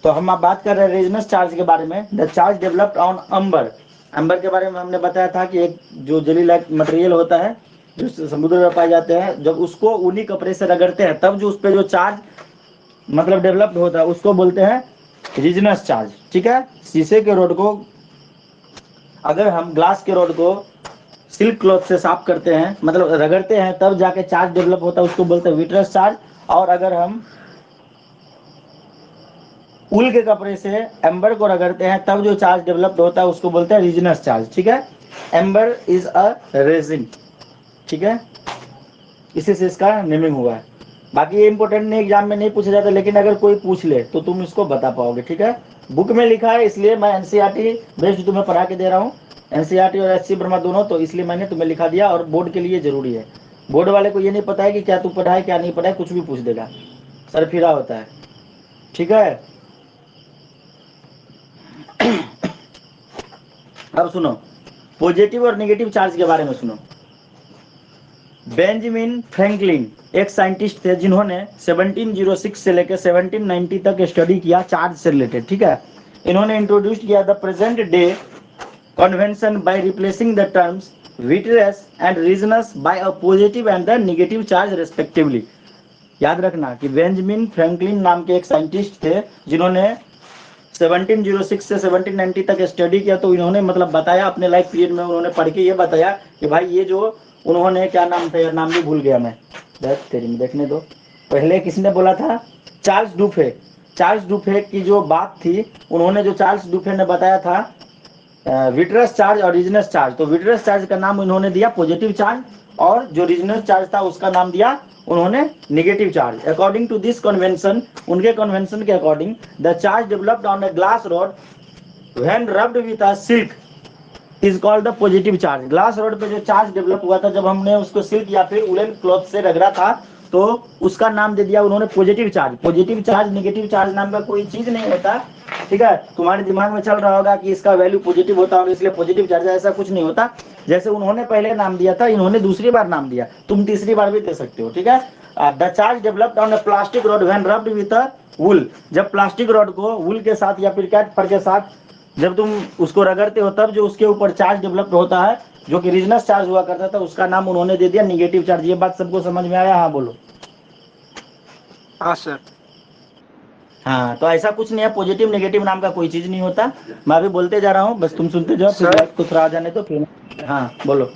तो हम आप बात कर रहे हैं रेजोनेंस चार्ज के बारे में। द चार्ज डेवलप्ड ऑन अंबर। अंबर के बारे में हमने बताया था कि एक जो जेली लाइक मटेरियल होता है जो समुद्र में पाए जाते हैं, जब उसको ऊनी कपड़े से रगड़ते हैं तब जो उस पर जो चार्ज मतलब डेवलप्ड होता है उसको बोलते हैं रेजोनेंस चार्ज, ठीक है। शीशे के रोड को, अगर हम ग्लास के रोड को सिल्क क्लॉथ से साफ करते हैं, मतलब रगड़ते हैं, तब जाके चार्ज डेवलप होता है, उसको बोलते हैं विट्रस चार्ज। और अगर हम उल के कपड़े से एम्बर को रगड़ते हैं तब जो चार्ज डेवलप्ड होता है उसको बोलते हैं रेजिनस चार्ज, ठीक है। एम्बर इज अ रेजिन, ठीक है, इसी से इसका नेमिंग हुआ है। बाकी ये इंपॉर्टेंट नहीं, एग्जाम में नहीं पूछा जाता, लेकिन अगर कोई पूछ ले तो तुम इसको बता पाओगे, ठीक है। बुक में लिखा है इसलिए मैं एनसीईआरटी बेस्ड तुम्हें पढ़ा के दे रहा हूँ, एनसीईआरटी और HC वर्मा दोनों, तो इसलिए मैंने तुम्हें लिखा दिया। और बोर्ड के लिए जरूरी है, बोर्ड वाले को ये नहीं पता है कि क्या तू पढ़ा है क्या नहीं पढ़ा है, कुछ भी पूछ देगा, सर फिरा होता है, ठीक है। अब सुनो, पॉजिटिव और नेगेटिव चार्ज के बारे में सुनो। बेंजामिन फ्रैंकलिन एक साइंटिस्ट थे जिन्होंने 1706 से लेकर 1790 तक स्टडी किया चार्ज से रिलेटेड, ठीक है। इन्होंने इंट्रोड्यूस किया the present day convention by replacing the terms vitreous and resinous by a positive and the negative charge respectively. याद रखना कि बेंजामिन फ्रैंकलिन नाम के एक साइंटिस्ट थे जिन्होंने 1706 से 1790 तक स्टडी किया। तो इन्होंने मतलब बताया अपने लाइफ पीरियड में, उन्होंने पढ़ के ये बताया कि भाई ये जो उन्होंने, क्या नाम था यार, नाम भी भूल गया मैं, तेरी में देखने दो। पहले किसने बोला था? चार्ल्स डुफे। चार्ल्स डुफे की जो बात थी, उन्होंने जो चार्ल्स डुफे ने बताया था विट्रस चार्ज और रेजोनेंस चार्ज, तो विट्रस चार्ज का नाम उन्होंने दिया पॉजिटिव चार्ज, और जो रेजोनेंस चार्ज था उसका नाम दिया उन्होंने negative charge. According to this convention, उनके कन्वेंशन के अकॉर्डिंग, the charge developed on a glass rod when rubbed with a silk is called the positive charge. Glass rod पे जो चार्ज डेवलप हुआ था जब हमने उसको सिल्क या फिर उलन क्लॉथ से रगड़ा था, तो उसका नाम दे दिया उन्होंने positive charge. Positive charge negative charge नाम का कोई चीज नहीं होता, ठीक है। तुम्हारे दिमाग में चल रहा होगा कि इसका वैल्यू पॉजिटिव होता होगा इसलिए पॉजिटिव चार्ज, ऐसा कुछ नहीं होता। जैसे उन्होंने पहले नाम दिया था, इन्होंने दूसरी बार नाम दिया, तुम तीसरी बार भी दे सकते हो, ठीक है। The charge developed on a plastic rod when rubbed with a wool. जब प्लास्टिक रॉड को वुल के साथ या फिर कैट फर के साथ जब तुम उसको रगड़ते हो, तब जो उसके ऊपर चार्ज डेवलप होता है जो कि रेजोनेंस चार्ज हुआ करता था, उसका नाम उन्होंने दे दिया नेगेटिव चार्ज। ये बात सबको समझ में आया? हाँ बोलो। हाँ सर। हाँ, तो ऐसा कुछ नहीं है, पॉजिटिव नेगेटिव नाम का कोई चीज नहीं होता। मैं भी बोलते जा रहा हूँ, बस तुम सुनते जाओ, फिर सर लाइट को थोड़ा आ जाने तो फिर। हाँ बोलो।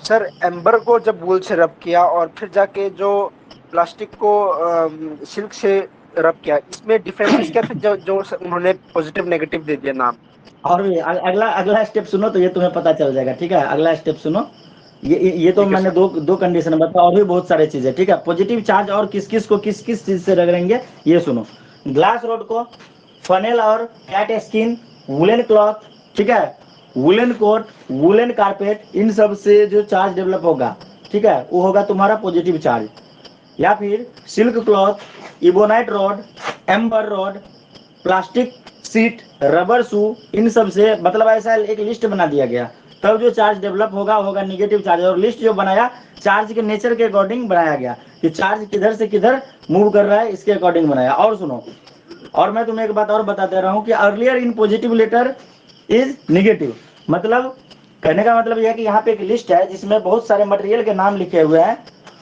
सर एम्बर को जब वूल से रब किया और फिर जाके जो प्लास्टिक को सिल्क से रब किया, इसमें डिफरेंसेस क्या थे जो जो उन्होंने पॉजिटिव नेगेटिव दे दिया नाम? और भी अगला अगला स्टेप सुनो तो ये तुम्हें पता चल जाएगा, ठीक है? अगला स्टेप सुनो। ये तो ठीक है मैंने सर। दो कंडीशन बताया, और भी बहुत सारे चीजें, ठीक है? पॉजिटिव चार्ज और किस किस को किस किस चीज से रगड़ेंगे ये सुनो। ग्लास रोड को फनेल और कैट स्किन, वुलन क्लॉथ, ठीक है, वुलन कोट, वुलन कारपेट, इन सब से जो चार्ज डेवलप होगा, ठीक है, वो होगा तुम्हारा पॉजिटिव चार्ज। या फिर silk cloth, ebonite rod, amber rod, plastic sheet, rubber shoe, इन सब से मतलब ऐसा एक लिस्ट बना दिया गया, तब जो चार्ज डेवलप होगा होगा निगेटिव चार्ज। और लिस्ट जो बनाया चार्ज के नेचर के अकॉर्डिंग बनाया गया कि चार्ज किधर से किधर मूव कर रहा है, इसके अकॉर्डिंग बनाया। और सुनो, और मैं तुम्हें एक बात और बता दे रहा हूँ कि earlier in positive later is negative, मतलब कहने का मतलब यह है कि यहाँ पे एक लिस्ट है जिसमें बहुत सारे मटेरियल के नाम लिखे हुए हैं।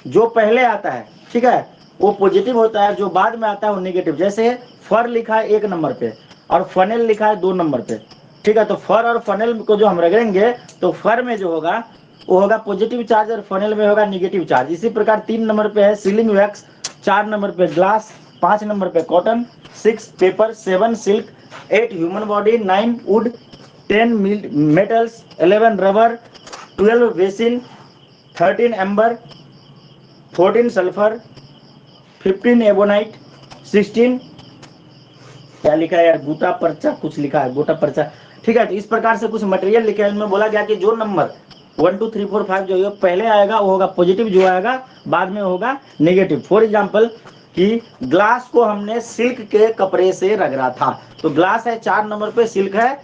जो पहले आता है, ठीक है, वो पॉजिटिव होता है, जो बाद में आता है वो निगेटिव। जैसे फर लिखा है 1 नंबर पे और फनेल लिखा है 2 नंबर पे, ठीक है, तो फर और फनेल को जो हम रगड़ेंगे तो फर में जो होगा वो होगा पॉजिटिव चार्ज और फनेल में होगा निगेटिव चार्ज। इसी प्रकार 3 नंबर पे है सीलिंग वैक्स, 4 नंबर पे ग्लास, 5 नंबर पे cotton, 6 paper, 7 silk, 8 human body, 9 would, 10 metals, 11 rubber, 12 basin, 13 amber, 14 sulphur, 15 ebonite, 16 क्या लिखा है यार, गोटा पर्चा कुछ लिखा है, गोटा पर्चा, ठीक है। तो इस प्रकार से कुछ मटेरियल लिखे हैं, इनमें बोला गया कि जो नंबर 1 2 3 4 5 जो है पहले आएगा वो होगा पॉजिटिव, जो आएगा बाद में होगा नेगेटिव। फॉर एग्जाम्पल कि ग्लास को हमने सिल्क के कपड़े से रगड़ा था, तो ग्लास है 4 नंबर पे, सिल्क है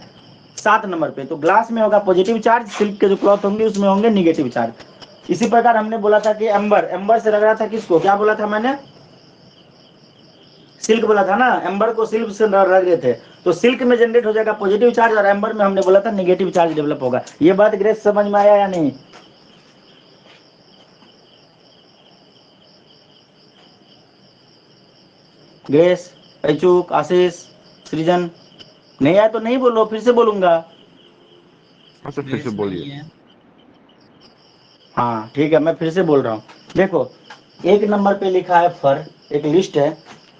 7 नंबर पे, तो ग्लास में होगा पॉजिटिव चार्ज, सिल्क के जो क्लॉथ होंगे उसमें होंगे निगेटिव चार्ज। इसी प्रकार हमने बोला था कि एम्बर से रगड़ा था किसको, क्या बोला था मैंने, सिल्क बोला था ना, एम्बर को सिल्क से रग रहे थे, तो सिल्क में जनरेट हो जाएगा पॉजिटिव चार्ज और एम्बर में हमने बोला था नेगेटिव चार्ज डेवलप होगा। ये बात ग्रेस समझ में आया या नहीं? ग्रेस, अचूक, आशीष, सृजन, नहीं आया तो नहीं बोलो, फिर से बोलूंगा। हाँ सर, फिर से यस बोलिए। नहीं है। हाँ ठीक है, मैं फिर से बोल रहा हूँ। देखो 1 नंबर पे लिखा है फर, एक लिस्ट है,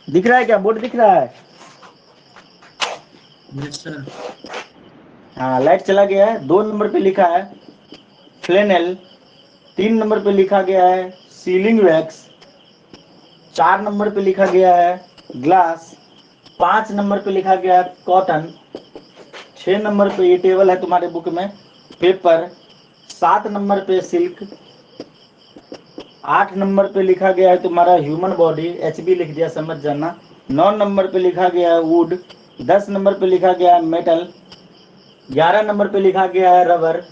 दिख रहा है क्या, बोर्ड दिख रहा है? Yes sir. हाँ लाइट चला गया है। 2 नंबर पे लिखा है फ्लेनेल, 3 नंबर पे लिखा गया है सीलिंग वैक्स, 4 नंबर पे लिखा गया है ग्लास, 5 नंबर पे लिखा गया है कॉटन, 6 नंबर पे ये टेबल है तुम्हारे बुक में पेपर, 7 नंबर पे सिल्क, 8 नंबर पे लिखा गया है तुम्हारा ह्यूमन बॉडी, एचबी लिख दिया समझ जाना, 9 नंबर पे लिखा गया है वुड, 10 नंबर पे लिखा गया है मेटल, 11 नंबर पे लिखा गया है रबर,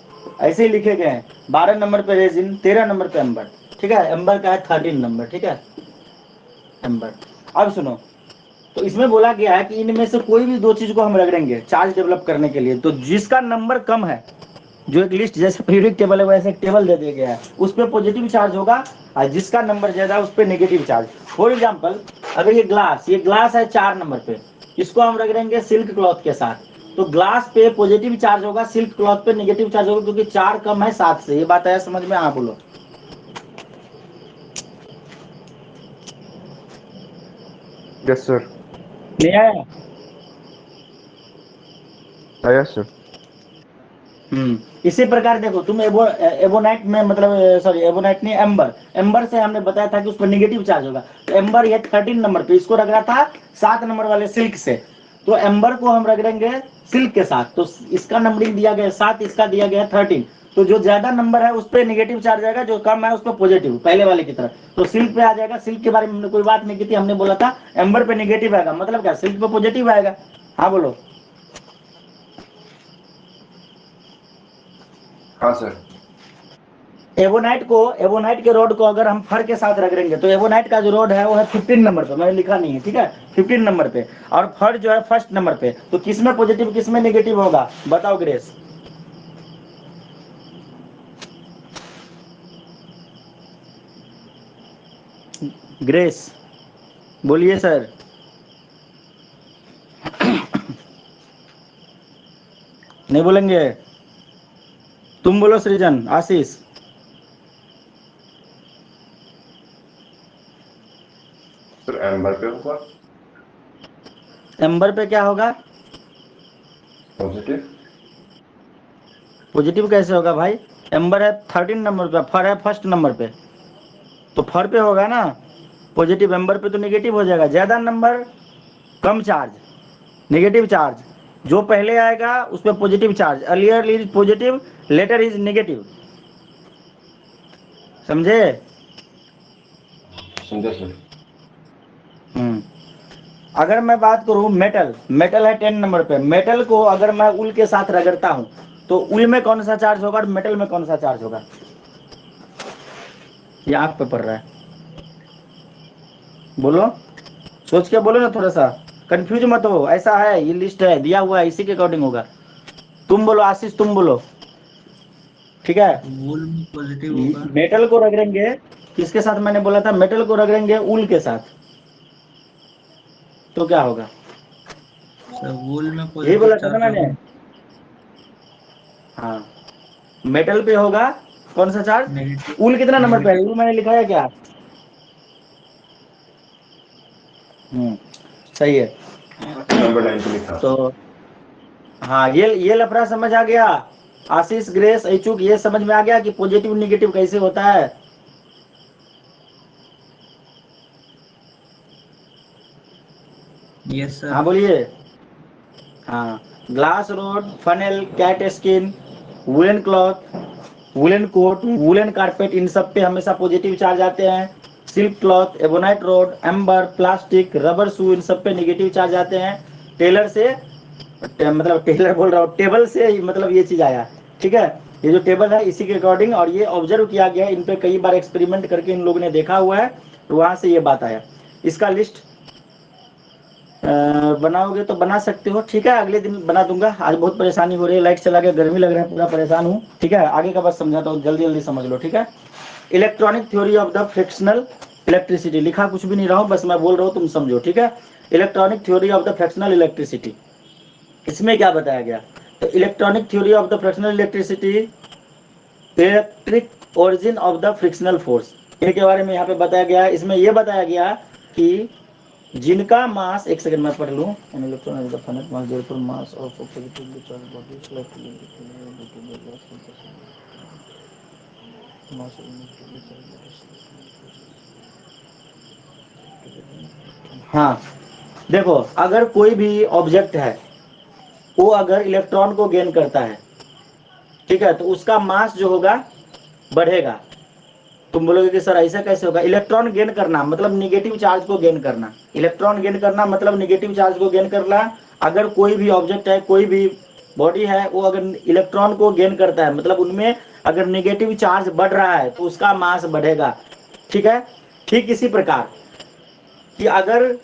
ऐसे ही लिखे गए हैं। 12 नंबर पे रेजिन, 13 नंबर पे एम्बर, ठीक है, एम्बर का है 13 नंबर, ठीक है, एम्बर। अब सुनो, तो इसमें बोला गया है कि इनमें से कोई भी 2 चीज को हम रगड़ेंगे चार्ज डेवलप करने के लिए, तो जिसका नंबर कम है, जो एक लिस्ट जैसे पीरियडिक टेबल है वैसे एक टेबल दे दिया गया है, उस पर पॉजिटिव चार्ज होगा और जिसका नंबर ज्यादा है उस पर नेगेटिव चार्ज। फॉर एग्जाम्पल अगर ये ग्लास है 4 नंबर पे, इसको हम रगड़ेंगे सिल्क क्लॉथ के साथ, तो ग्लास पे पॉजिटिव चार्ज होगा, सिल्क क्लॉथ पे नेगेटिव चार्ज होगा, क्योंकि 4 कम है 7 से। ये बात आया समझ में? हाँ बोलो। Yes sir. नहीं आया? Yes sir. इसी प्रकार देखो तुम एबोनाइट में मतलब सॉरी एबोनाइट नहीं, एम्बर से हमने बताया था कि उस पर नेगेटिव चार्ज होगा, तो एम्बर ये 13 नंबर पे, इसको रगड़ा था 7 नंबर वाले सिल्क से, तो एम्बर को हम रगड़ेंगे सिल्क के साथ, तो इसका नंबरिंग दिया गया 7, इसका दिया गया 13, तो जो ज्यादा नंबर है उस पर नेगेटिव चार्ज आएगा, जो कम है उस पर पॉजिटिव, पहले वाले की तरह। तो सिल्क पे आ जाएगा, सिल्क के बारे में हमने कोई बात नहीं की थी, हमने बोला था एम्बर पे नेगेटिव आएगा, मतलब क्या, सिल्क पे पॉजिटिव आएगा। हाँ बोलो। हाँ सर। एबोनाइट के रोड को अगर हम फर के साथ रगड़ेंगे तो एबोनाइट का जो रोड है वो है 15 नंबर पे, मैंने लिखा नहीं है, ठीक है, 15 नंबर पे, और फर जो है 1st नंबर पे, तो किसमें पॉजिटिव किसमें नेगेटिव होगा, बताओ ग्रेस? ग्रेस बोलिए सर। नहीं बोलेंगे? तुम बोलो सृजन, आशीष। सर एम्बर पे होगा एम्बर पे क्या होगा? पॉजिटिव। पॉजिटिव कैसे होगा भाई? एम्बर है 13 नंबर पे, फर है फर्स्ट नंबर पे, तो फर पे होगा ना पॉजिटिव। एम्बर पे तो नेगेटिव हो जाएगा। ज्यादा नंबर कम चार्ज, नेगेटिव चार्ज, जो पहले आएगा उस पर positive charge. Earlier is positive, later is negative. समझे? समझा सर। अगर मैं बात करूं मेटल, मेटल है 10 नंबर पे। मेटल को अगर मैं उल के साथ रगड़ता हूं तो उल में कौन सा चार्ज होगा और मेटल में कौन सा चार्ज होगा? ये आंख पे पड़ रहा है, बोलो, सोच के बोलो ना, थोड़ा सा कंफ्यूज मत हो। ऐसा है, ये लिस्ट है दिया हुआ है, इसी के अकॉर्डिंग होगा। तुम बोलो आशीष, तुम बोलो, ठीक है? वूल में पॉजिटिव होगा। मेटल को रगड़ेंगे किसके साथ? मैंने बोला था मेटल को रगड़ेंगे उल के साथ, तो क्या होगा? सर वूल में यही पॉजिटिव बोला था ना चार्ज मैंने। होगा। हाँ, मेटल पे होगा कौन सा चार्ज? नेगेटिव। उल कितना नंबर पे है? नेगेटिव। उल मैंने लिखा है क्या? सही है। नंबर 9 पे लिखा। तो हाँ, ये लफड़ा समझ आ गया। आशीष, ग्रेस, इच्छुक, ये समझ में आ गया कि पॉजिटिव निगेटिव कैसे होता है। Yes sir. हाँ बोलिए। हाँ, glass rod, flannel, cat skin, woollen cloth, woollen coat, woollen carpet, इन सब पे हमेशा पॉजिटिव चार्ज आते हैं। Silk cloth, ebonite rod, amber, plastic, rubber shoe, इन सब पे नेगेटिव चार्ज आते हैं। टेलर से, मतलब टेलर बोल रहा हूँ, टेबल से मतलब ये चीज आया, ठीक है? ये जो टेबल है इसी के अकॉर्डिंग, और ये ऑब्जर्व किया गया है, इन पे कई बार एक्सपेरिमेंट करके इन लोगों ने देखा हुआ है, तो वहां से ये बात आया। इसका लिस्ट बनाओगे तो बना सकते हो, ठीक है? अगले दिन बना दूंगा। आज बहुत परेशानी हो रही है, लाइट चला गया, गर्मी लग रहा है, पूरा परेशान हूँ, ठीक है? आगे का बस समझाता हूँ, जल्दी जल्दी समझ लो, ठीक है? Electronic theory of the frictional electricity, लिखा कुछ भी नहीं रहा हूँ, बस मैं बोल रहा हूँ, तुम समझो, ठीक है? Electronic theory of the frictional electricity, इसमें क्या बताया गया? तो electronic theory of the frictional electricity, electric origin of the frictional force, इनके बारे में यहाँ पे बताया गया है। इसमें यह बताया गया कि जिनका मास, एक सेकंड में पढ़ लूं, an electron has the finite mass therefore mass of a positively charged body slightly due to the loss of the mass of negatively charged body. हाँ, देखो, अगर कोई भी ऑब्जेक्ट है वो अगर इलेक्ट्रॉन को गेन करता है, ठीक है, तो उसका मास जो होगा बढ़ेगा। तुम बोलोगे कि सर ऐसा कैसे होगा? इलेक्ट्रॉन गेन करना मतलब निगेटिव चार्ज को गेन करना। इलेक्ट्रॉन गेन करना मतलब निगेटिव चार्ज को गेन करना। अगर कोई भी ऑब्जेक्ट है, कोई भी बॉडी है, वो अगर इलेक्ट्रॉन को गेन करता है मतलब उनमें अगर निगेटिव चार्ज बढ़ रहा है तो उसका मास बढ़ेगा, ठीक है? ठीक इसी प्रकार कि अगर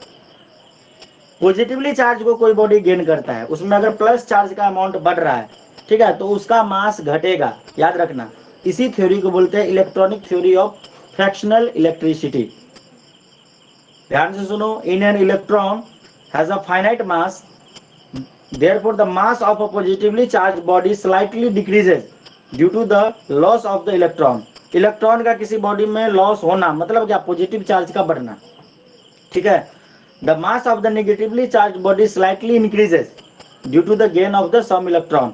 पॉजिटिवली चार्ज को कोई बॉडी गेन करता है, उसमें अगर प्लस चार्ज का अमाउंट बढ़ रहा है, ठीक है, तो उसका मास घटेगा, याद रखना। इसी थ्योरी को बोलते हैं electronic theory of fractional electricity. ध्यान से सुनो, in an electron has a finite mass, therefore the mass of a positively charged body slightly decreases due to the loss of the electron। Electron का किसी body में loss होना मतलब क्या? Positive charge का बढ़ना, ठीक है? The mass of the negatively charge body slightly increases due to the gain of the some electron.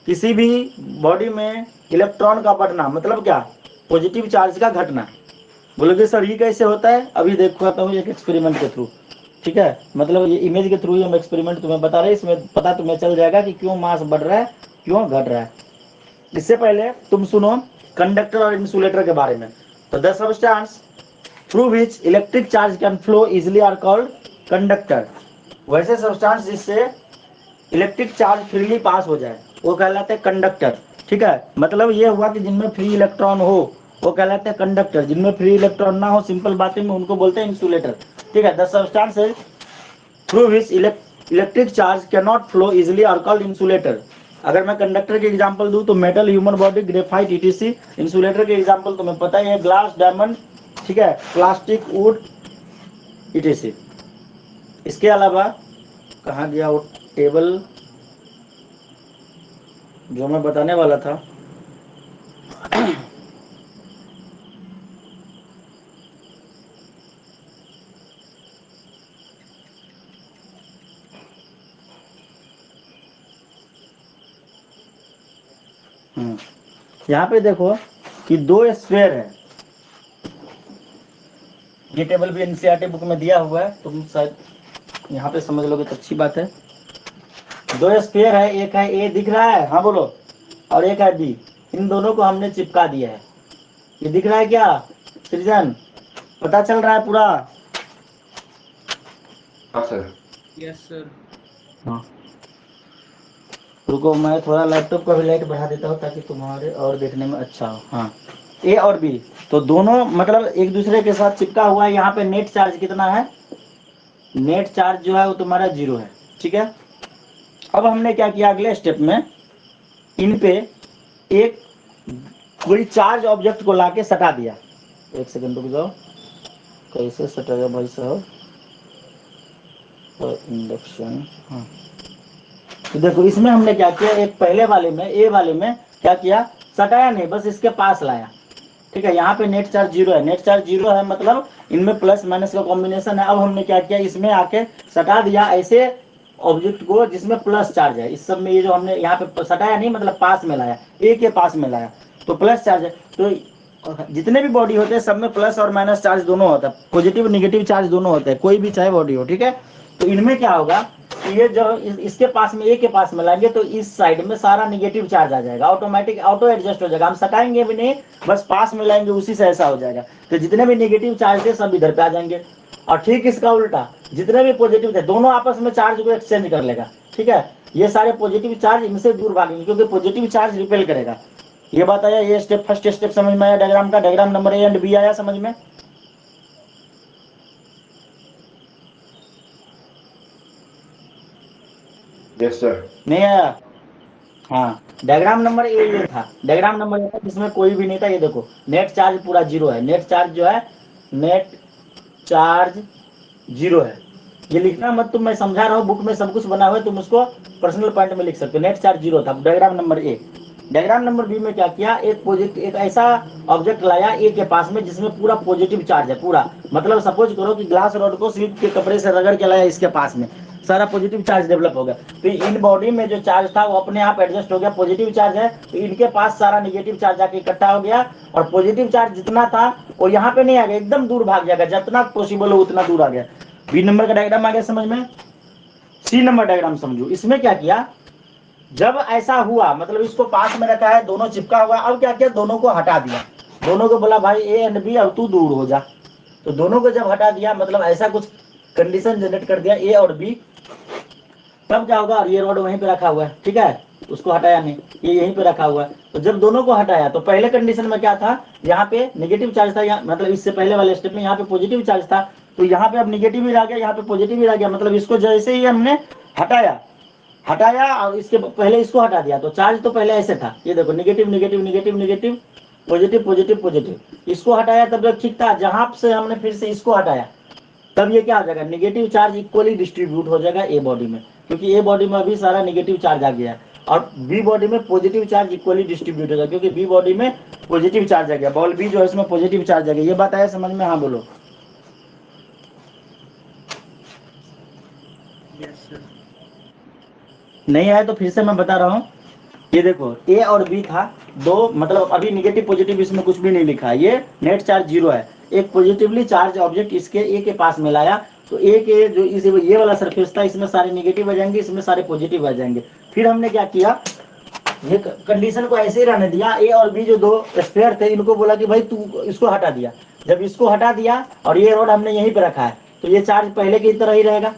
किसी भी बॉडी में इलेक्ट्रॉन का बढ़ना मतलब क्या? पॉजिटिव चार्ज का घटना। बोलोगे सर ये कैसे होता है? अभी देखता हूँ एक एक्सपेरिमेंट के थ्रू, ठीक है? मतलब ये इमेज के थ्रू ही हम एक्सपेरिमेंट तुम्हें बता रहे हैं, इसमें पता तुम्हें चल जाएगा कि क्यों मास बढ़ रहा है, क्यों घट रहा है। इससे पहले तुम सुनो कंडक्टर और इंसुलेटर के बारे में। तो the substance through which electric charge can flow easily are called conductor. वैसे सब्सटेंस जिससे इलेक्ट्रिक चार्ज फ्रीली पास हो जाए वो कहलाते हैं कंडक्टर, ठीक है? मतलब ये हुआ कि जिनमें फ्री इलेक्ट्रॉन हो वो कहलाते हैं कंडक्टर, जिनमें फ्री इलेक्ट्रॉन ना हो सिंपल बातें में उनको बोलते हैं इंसुलेटर, ठीक है? The substances through which electric charge can not flow easily are called insulator. अगर मैं कंडक्टर के एग्जांपल दूं तो metal, human body, graphite, ETC. Insulator के एग्जांपल तुम्हें पता ही है, ग्लास, डायमंड, ठीक है, प्लास्टिक, वुड, ईटीसी। इसके अलावा कहाँ गया वो टेबल जो मैं बताने वाला था? यहाँ पे देखो कि दो स्फीयर है, ये टेबल भी एनसीईआरटी बुक में दिया हुआ है, तुम शायद यहाँ पे समझ लोगे तो अच्छी बात है। दो स्फीयर है, एक है ए दिख रहा है, हाँ बोलो, और एक है बी। इन दोनों को हमने चिपका दिया है। ये दिख रहा है क्या सृजन, पता चल रहा है पूरा? हाँ सर। Yes sir. हाँ, रुको मैं थोड़ा लैपटॉप का भी लाइट बढ़ा देता हूँ ताकि तुम्हारे और देखने में अच्छा हो। हाँ, ए और बी तो दोनों मतलब एक दूसरे के साथ चिपका हुआ है। यहाँ पे नेट चार्ज कितना है? नेट चार्ज जो है वो तुम्हारा 0 है, ठीक है। अब हमने क्या किया, अगले स्टेप में इन पे एक कोई चार्ज ऑब्जेक्ट को लाके सटा दिया। एक सेकंड रुक जाओ, कैसे सटाएगा भाई साहब? इंडक्शन, हाँ, तो देखो इसमें हमने क्या किया, एक पहले वाले में ए वाले में क्या किया, सटाया नहीं, बस इसके पास लाया, ठीक है। यहाँ पे नेट चार्ज 0 है, नेट चार्ज 0 है मतलब इनमें प्लस माइनस का कॉम्बिनेशन है। अब हमने क्या किया, इसमें आके सटा दिया ऐसे ऑब्जेक्ट को जिसमें प्लस चार्ज है। इस सब में ये जो हमने यहाँ पे सटाया नहीं मतलब पास में लाया, ए के पास में लाया तो प्लस चार्ज है। तो जितने भी बॉडी होते हैं सब में प्लस और माइनस चार्ज दोनों होता है, पॉजिटिव निगेटिव चार्ज दोनों होते हैं, कोई भी चाहे बॉडी हो, ठीक है। तो इनमें क्या होगा कि ये जो इसके पास में, ए के पास में लाएंगे तो इस साइड में सारा निगेटिव चार्ज आ जाएगा, ऑटोमेटिक ऑटो एडजस्ट हो जाएगा। हम सटाएंगे भी नहीं, बस पास में लाएंगे, उसी से ऐसा हो जाएगा। तो जितने भी निगेटिव चार्ज थे सब इधर पे आ जाएंगे। और ठीक इसका उल्टा, जितने भी पॉजिटिव थे दोनों आपस में चार्ज को एक्सचेंज कर लेगा, ठीक है। ये सारे पॉजिटिव चार्ज इनसे दूर भागेंगे क्योंकि पॉजिटिव चार्ज रिपेल करेगा। ये बात आया, ये स्टेप फर्स्ट स्टेप समझ में आया डायग्राम का? Diagram number A and B आया समझ में? Yes sir. नहीं आया? हाँ, डायग्राम नंबर ए ये था, डायग्राम नंबर ए था जिसमें कोई भी नहीं था। ये देखो नेट चार्ज पूरा 0 है, नेट चार्ज जो है, नेट चार्ज 0 है। ये लिखना मत तुम, मैं समझा रहा हूँ, बुक में सब कुछ बना हुआ है, तुम उसको पर्सनल पॉइंट में लिख सकते हो। नेट चार्ज 0 था, diagram number A. Diagram number B में क्या किया, एक ऐसा ऑब्जेक्ट लाया ए के पास में जिसमें पूरा पॉजिटिव चार्ज है, पूरा मतलब सपोज करो कि ग्लास रॉड को सिल्क के कपड़े से रगड़ के लाया, इसके पास में सारा पॉजिटिव चार्ज डेवलप हो गया। तो इन बॉडी में जो चार्ज था वो अपने आप एडजस्ट हो गया, पॉजिटिव चार्ज है तो इनके पास सारा निगेटिव चार्ज आके इकट्ठा हो गया, और पॉजिटिव चार्ज जितना था वो यहाँ पे नहीं आ गया, एकदम दूर भाग जाएगा, जितना पॉसिबल हो उतना दूर आ गया। बी नंबर का डायग्राम आ गया समझ में? सी नंबर डायग्राम समझो। इसमें क्या किया, जब ऐसा हुआ मतलब इसको पास में रखा है, दोनों चिपका हुआ, अब क्या किया, दोनों को हटा दिया, दोनों को बोला भाई ए एंड बी अब तू दूर हो जा। तो दोनों को जब हटा दिया मतलब ऐसा कुछ कंडीशन जनरेट कर दिया ए और बी, तब क्या होगा, और ये रॉड वहीं पे रखा हुआ है, ठीक है, उसको हटाया नहीं, ये यहीं पे रखा हुआ है। तो जब दोनों को हटाया तो पहले कंडीशन में क्या था, यहाँ पे निगेटिव चार्ज था, यहाँ मतलब इससे पहले वाले स्टेप में यहाँ पे पॉजिटिव चार्ज था, तो यहाँ पे अब निगेटिव ही रह गया, यहाँ पे पॉजिटिव ही रह गया। मतलब इसको जैसे ही हमने हटाया और इसके पहले इसको हटा दिया, तो चार्ज तो पहले ऐसे था, ये देखो negative negative negative negative, positive positive positive. इसको हटाया तब जब ठीक था, जहां से हमने फिर से इसको हटाया तब ये क्या हो जाएगा, निगेटिव चार्ज इक्वली डिस्ट्रीब्यूट हो जाएगा ए बॉडी में, क्योंकि ए बॉडी में अभी सारा निगेटिव चार्ज आ गया है, और बी बॉडी में पॉजिटिव चार्ज इक्वली डिस्ट्रीब्यूट होगा क्योंकि बी बॉडी में पॉजिटिव चार्ज आ गया, बॉल बी जो है इसमें पॉजिटिव चार्ज आ गया। ये बात आया समझ में? हाँ बोलो। Yes sir. नहीं आया तो फिर से मैं बता रहा हूँ। ये देखो ए और बी था दो, मतलब अभी निगेटिव पॉजिटिव इसमें कुछ भी नहीं लिखा है, ये नेट चार्ज 0 है। एक पॉजिटिवली चार्ज ऑब्जेक्ट इसके ए के पास में लाया, तो ए के जो ये वाला सरफेस था इसमें सारे निगेटिव आ जाएंगे, इसमें सारे पॉजिटिव आ जाएंगे। फिर हमने क्या किया, ये कंडीशन को ऐसे ही रहने दिया, ए और बी जो दो स्फीयर थे इनको बोला कि भाई तू इसको हटा दिया। जब इसको हटा दिया और ये रॉड हमने यहीं पे रखा है, तो ये चार्ज पहले की तरह ही रहेगा,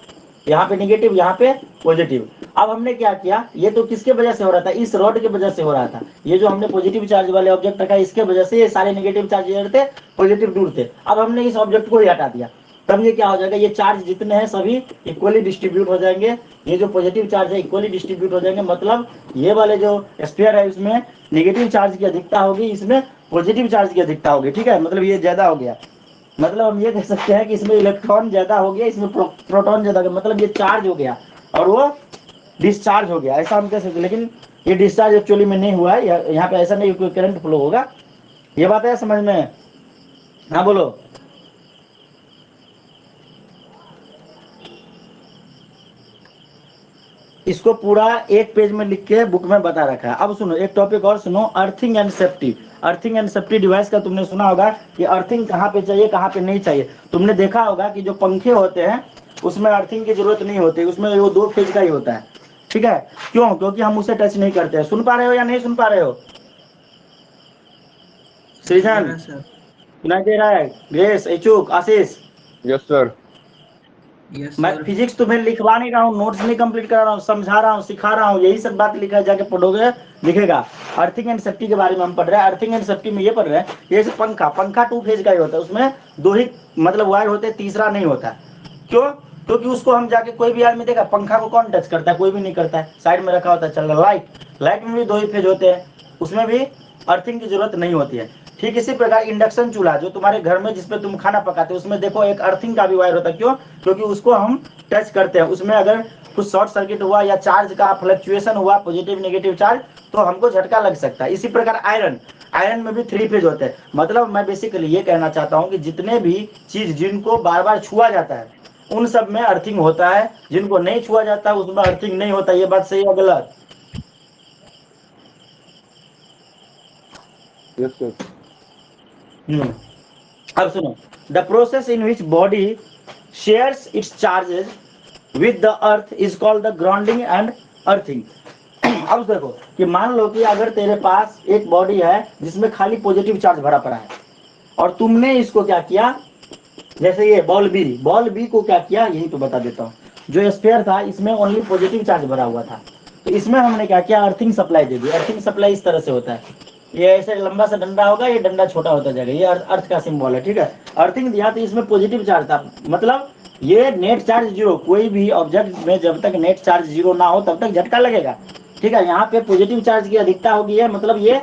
यहाँ पे निगेटिव यहाँ पे पॉजिटिव। अब हमने क्या किया, ये तो किसके वजह से हो रहा था, इस रॉड के वजह से हो रहा था, ये जो हमने पॉजिटिव चार्ज वाले ऑब्जेक्ट रखा इसके वजह से ये सारे निगेटिव चार्ज इधर थे, पॉजिटिव दूर थे। अब हमने इस ऑब्जेक्ट को ही हटा दिया, तब ये क्या हो जाएगा, ये चार्ज जितने हैं सभी इक्वली डिस्ट्रीब्यूट हो जाएंगे, ये जो पॉजिटिव चार्ज है इक्वली डिस्ट्रीब्यूट हो जाएंगे, मतलब ये वाले जो स्फीयर है इसमें निगेटिव चार्ज की अधिकता होगी, इसमें पॉजिटिव चार्ज की अधिकता होगी, ठीक है। मतलब ये ज्यादा हो गया, मतलब हम ये कह सकते हैं कि इसमें इलेक्ट्रॉन ज्यादा हो गया, इसमें प्रोटॉन ज्यादा हो गया, मतलब ये चार्ज हो गया और वो डिस्चार्ज हो गया, ऐसा हम कह सकते हैं। लेकिन ये डिस्चार्ज एक्चुअली में नहीं हुआ है, यहाँ पे ऐसा नहीं कोई करंट फ्लो होगा। ये बात है समझ में? हाँ बोलो। इसको पूरा एक पेज में लिख के बुक में बता रखा है। अब सुनो एक टॉपिक और सुनो, earthing and safety. Earthing and safety device का तुमने सुना होगा कि अर्थिंग कहाँ पे चाहिए कहाँ पे नहीं चाहिए। तुमने देखा होगा कि जो पंखे होते हैं उसमें अर्थिंग की जरूरत नहीं होती, उसमें वो 2 फेज का ही होता है। ठीक है, क्यों? क्योंकि हम उसे टच नहीं करते हैं। सुन पा रहे हो या नहीं सुन पा रहे हो? सृजन सर सुनाई दे रहा है? ग्रेस, इचुक, आशीष, यस सर। यस मैं सर फिजिक्स तुम्हें लिखवा नहीं रहा हूँ, नोट्स नहीं कंप्लीट करा रहा हूँ, समझा रहा हूँ, सिखा रहा हूँ। यही सब बात लिखा है, जाके पढ़ोगे लिखेगा। अर्थिंग एंड सेफ्टी के बारे में हम पढ़ रहे हैं। अर्थिंग एंड सेफ्टी में ये पढ़ रहे हैं, ये पंखा 2 फेज का ही होता है, उसमें 2 ही मतलब वायर होते हैं, तीसरा नहीं होता। क्यों? क्योंकि उसको हम जाके कोई भी आदमी देखा, पंखा को कौन टच करता है? कोई भी नहीं करता है, साइड में रखा होता है, चल रहा। लाइट में भी 2 ही फेज होते हैं, उसमें भी अर्थिंग की जरूरत नहीं होती है। ठीक इसी प्रकार इंडक्शन चूल्हा जो तुम्हारे घर में जिसपे तुम खाना पकाते हो, उसमें देखो एक अर्थिंग का भी वायर होता है। क्यों? क्योंकि उसको हम टच करते हैं, उसमें अगर कुछ शॉर्ट सर्किट हुआ या चार्ज का फ्लक्चुएशन हुआ, पॉजिटिव नेगेटिव चार्ज, तो हमको झटका लग सकता है। इसी प्रकार आयरन में भी 3 फेज होते हैं। मतलब मैं बेसिकली ये कहना चाहता हूँ कि जितने भी चीज जिनको बार बार छुआ जाता है उन सब में अर्थिंग होता है, जिनको नहीं छुआ जाता उसमें अर्थिंग नहीं होता। ये बात सही है गलत? Yes sir. अब सुनो, the process in which body shares it's charges with the earth is called the grounding and earthing. अब देखो कि मान लो कि अगर तेरे पास एक बॉडी है जिसमें खाली पॉजिटिव चार्ज भरा पड़ा है, और तुमने इसको क्या किया, जैसे ये बॉल बी को क्या किया, यही तो बता देता हूँ। जो स्फीयर था इसमें ओनली पॉजिटिव चार्ज भरा हुआ था, तो इसमें हमने क्या किया, अर्थिंग सप्लाई दे दी। अर्थिंग सप्लाई इस तरह से होता है, ये ऐसे लंबा सा डंडा होगा, ये डंडा छोटा होता जाएगा, ये अर्थ का सिंबल है। ठीक है, अर्थिंग दिया तो इसमें पॉजिटिव चार्ज था, मतलब ये नेट चार्ज 0। कोई भी ऑब्जेक्ट में जब तक नेट चार्ज 0 ना हो तब तक झटका लगेगा। ठीक है, यहाँ पे पॉजिटिव चार्ज की अधिकता होगी है, मतलब ये